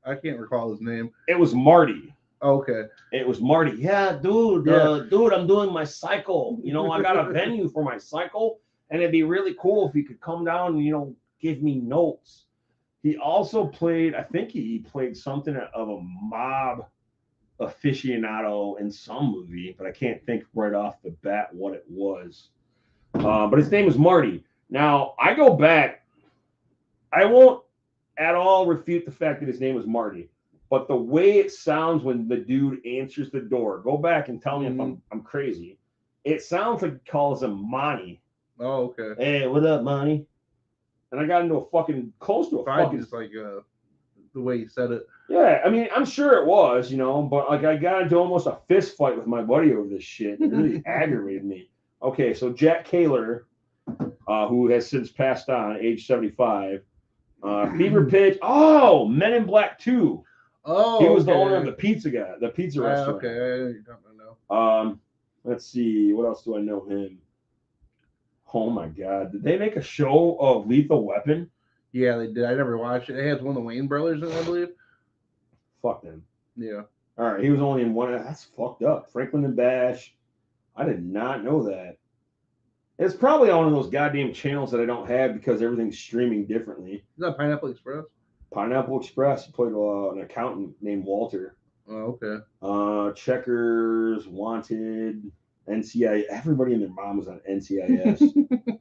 I can't recall his name. It was Marty. Okay. It was Marty. Yeah, dude, I'm doing my cycle. I got a venue for my cycle, and it'd be really cool if you could come down and, give me notes. He also played, I think he played something of a mob aficionado in some movie, but I can't think right off the bat what it was. But his name was Marty. Now, I go back. I won't at all refute the fact that his name was Marty, but the way it sounds when the dude answers the door, go back and tell me if I'm crazy. It sounds like he calls him Monty. Oh, okay. Hey, what up, Monty? And I got into close to a fucking. Just like the way you said it. Yeah, I mean, I'm sure it was, but like I got into almost a fist fight with my buddy over this shit. It really aggravated me. Okay, so Jack Kaler, who has since passed on, age 75. Fever Pitch. Oh, Men in Black 2. Oh, he was the owner of the pizza restaurant. Okay, I don't know. Let's see. What else do I know him? Oh my God! Did they make a show of Lethal Weapon? Yeah, they did. I never watched it. It has one of the Wayne brothers in it, I believe. Fuck them. Yeah. All right, he was only in one. That's fucked up. Franklin and Bash. I did not know that. It's probably on one of those goddamn channels that I don't have because everything's streaming differently. Is that Pineapple Express? Pineapple Express. He played an accountant named Walter. Oh, okay. Checkers, Wanted, NCIS. Everybody and their mom was on NCIS.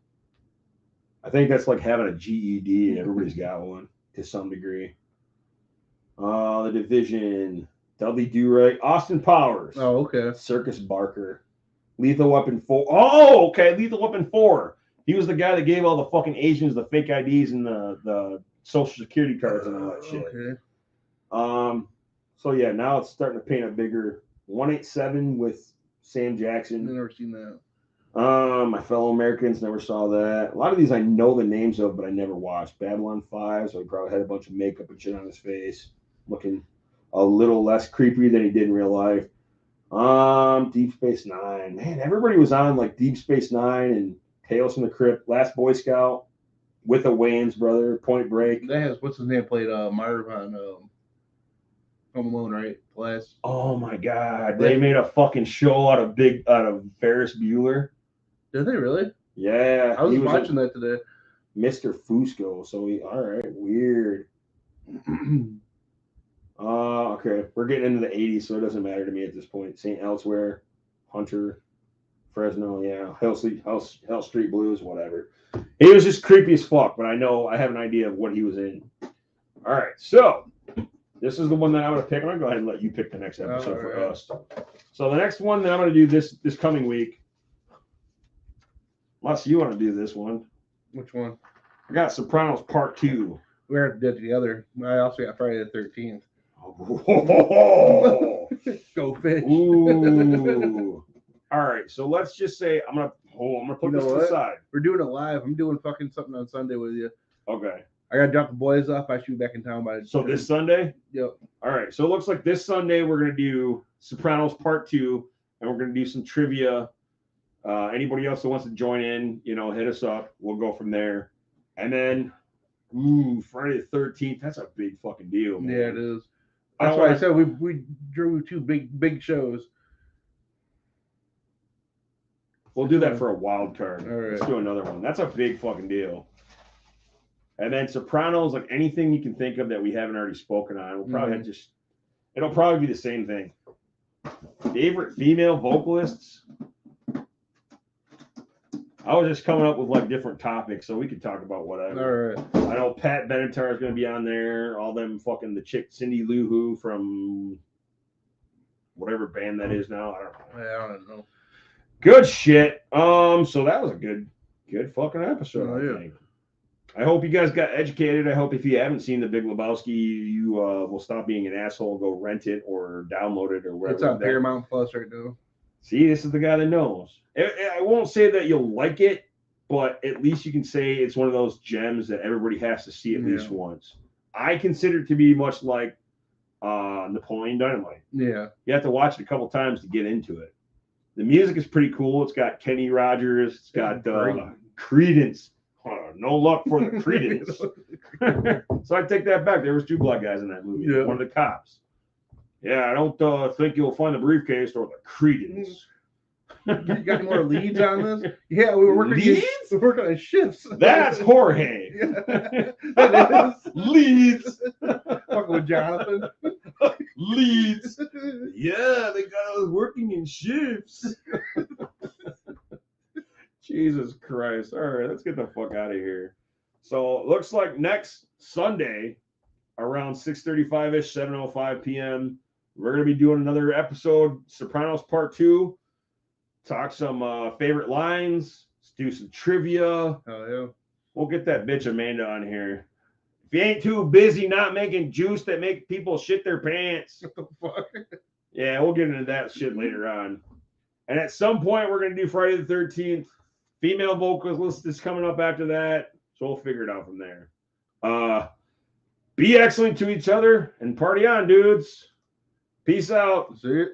I think that's like having a GED. Everybody's got one to some degree. The Division. Dudley Do-Right, Austin Powers. Oh, okay. Circus Barker. Lethal Weapon 4. Oh, okay. Lethal Weapon 4. He was the guy that gave all the fucking Asians the fake IDs and the social security cards and all that shit. Okay. So yeah, now it's starting to paint a bigger 187 with Sam I've Jackson. never seen that. My fellow Americans never saw that. A lot of these I know the names of, but I never watched. Babylon 5, so he probably had a bunch of makeup and shit on his face, looking a little less creepy than he did in real life. Deep Space Nine. Man, everybody was on like Deep Space Nine and Tales from the Crypt, Last Boy Scout, with a Wayans brother, Point Break. That has what's his name played Marv on Home Alone, right? Last. Oh my god, they made a fucking show out of Ferris Bueller. Did they really? Yeah, I was watching that today. Mr. Fusco. So all right, weird. Okay, we're getting into the 80s, so it doesn't matter to me at this point. St. Elsewhere, Hunter, Fresno, yeah, Hell Street Blues, whatever. He was just creepy as fuck, but I have an idea of what he was in. All right, so this is the one that I'm going to pick. I'm going to go ahead and let you pick the next episode for us. So the next one that I'm going to do this coming week, unless you want to do this one. Which one? I got Sopranos Part 2. We have to do it together. I also got Friday the 13th. Oh. Go fish. Ooh. All right, so let's just say I'm gonna put this to the side. We're doing it live. I'm doing fucking something on Sunday with you. Okay. I gotta drop the boys off. I should be back in town by. So this Sunday? Yep. All right. So it looks like this Sunday we're gonna do Sopranos Part 2, and we're gonna do some trivia. Anybody else that wants to join in, hit us up. We'll go from there. And then, Friday the 13th. That's a big fucking deal, man. Yeah, it is. That's why I said we drew two big shows. We'll do that for a wild card. All right. Let's do another one. That's a big fucking deal. And then Sopranos, like anything you can think of that we haven't already spoken on, we'll probably it'll probably be the same thing. Favorite female vocalists? I was just coming up with like different topics, so we could talk about whatever. All right. I know Pat Benatar is going to be on there. All them fucking the chick Cindy Lou Who from whatever band that is now. I don't know. Good shit. So that was a good fucking episode. I think. I hope you guys got educated. I hope if you haven't seen the Big Lebowski, you will stop being an asshole and go rent it or download it or whatever. It's on Paramount Plus right now. See, this is the guy that knows. I won't say that you'll like it, but at least you can say it's one of those gems that everybody has to see at least once. I consider it to be much like Napoleon Dynamite. Yeah. You have to watch it a couple times to get into it. The music is pretty cool. It's got Kenny Rogers. It's got Creedence. No luck for the Creedence. So I take that back. There was 2 black guys in that movie. Yeah. One of the cops. Yeah, I don't think you'll find the briefcase or the Creedence. You got more leads on this? Yeah, we were working. Leads? We're working on shifts. That's Jorge. Yeah, that is. Leads. Fucking with Jonathan. Leads. Yeah, they got us working in shifts. Jesus Christ. All right, let's get the fuck out of here. So it looks like next Sunday around 6:35-ish, 7:05 p.m., we're going to be doing another episode, Sopranos Part 2. Talk some favorite lines. Let's do some trivia. Oh, yeah. We'll get that bitch Amanda on here. If you ain't too busy not making juice that make people shit their pants. What the fuck? Yeah, we'll get into that shit later on. And at some point, we're going to do Friday the 13th. Female vocalist is coming up after that. So we'll figure it out from there. Be excellent to each other and party on, dudes. Peace out. See it.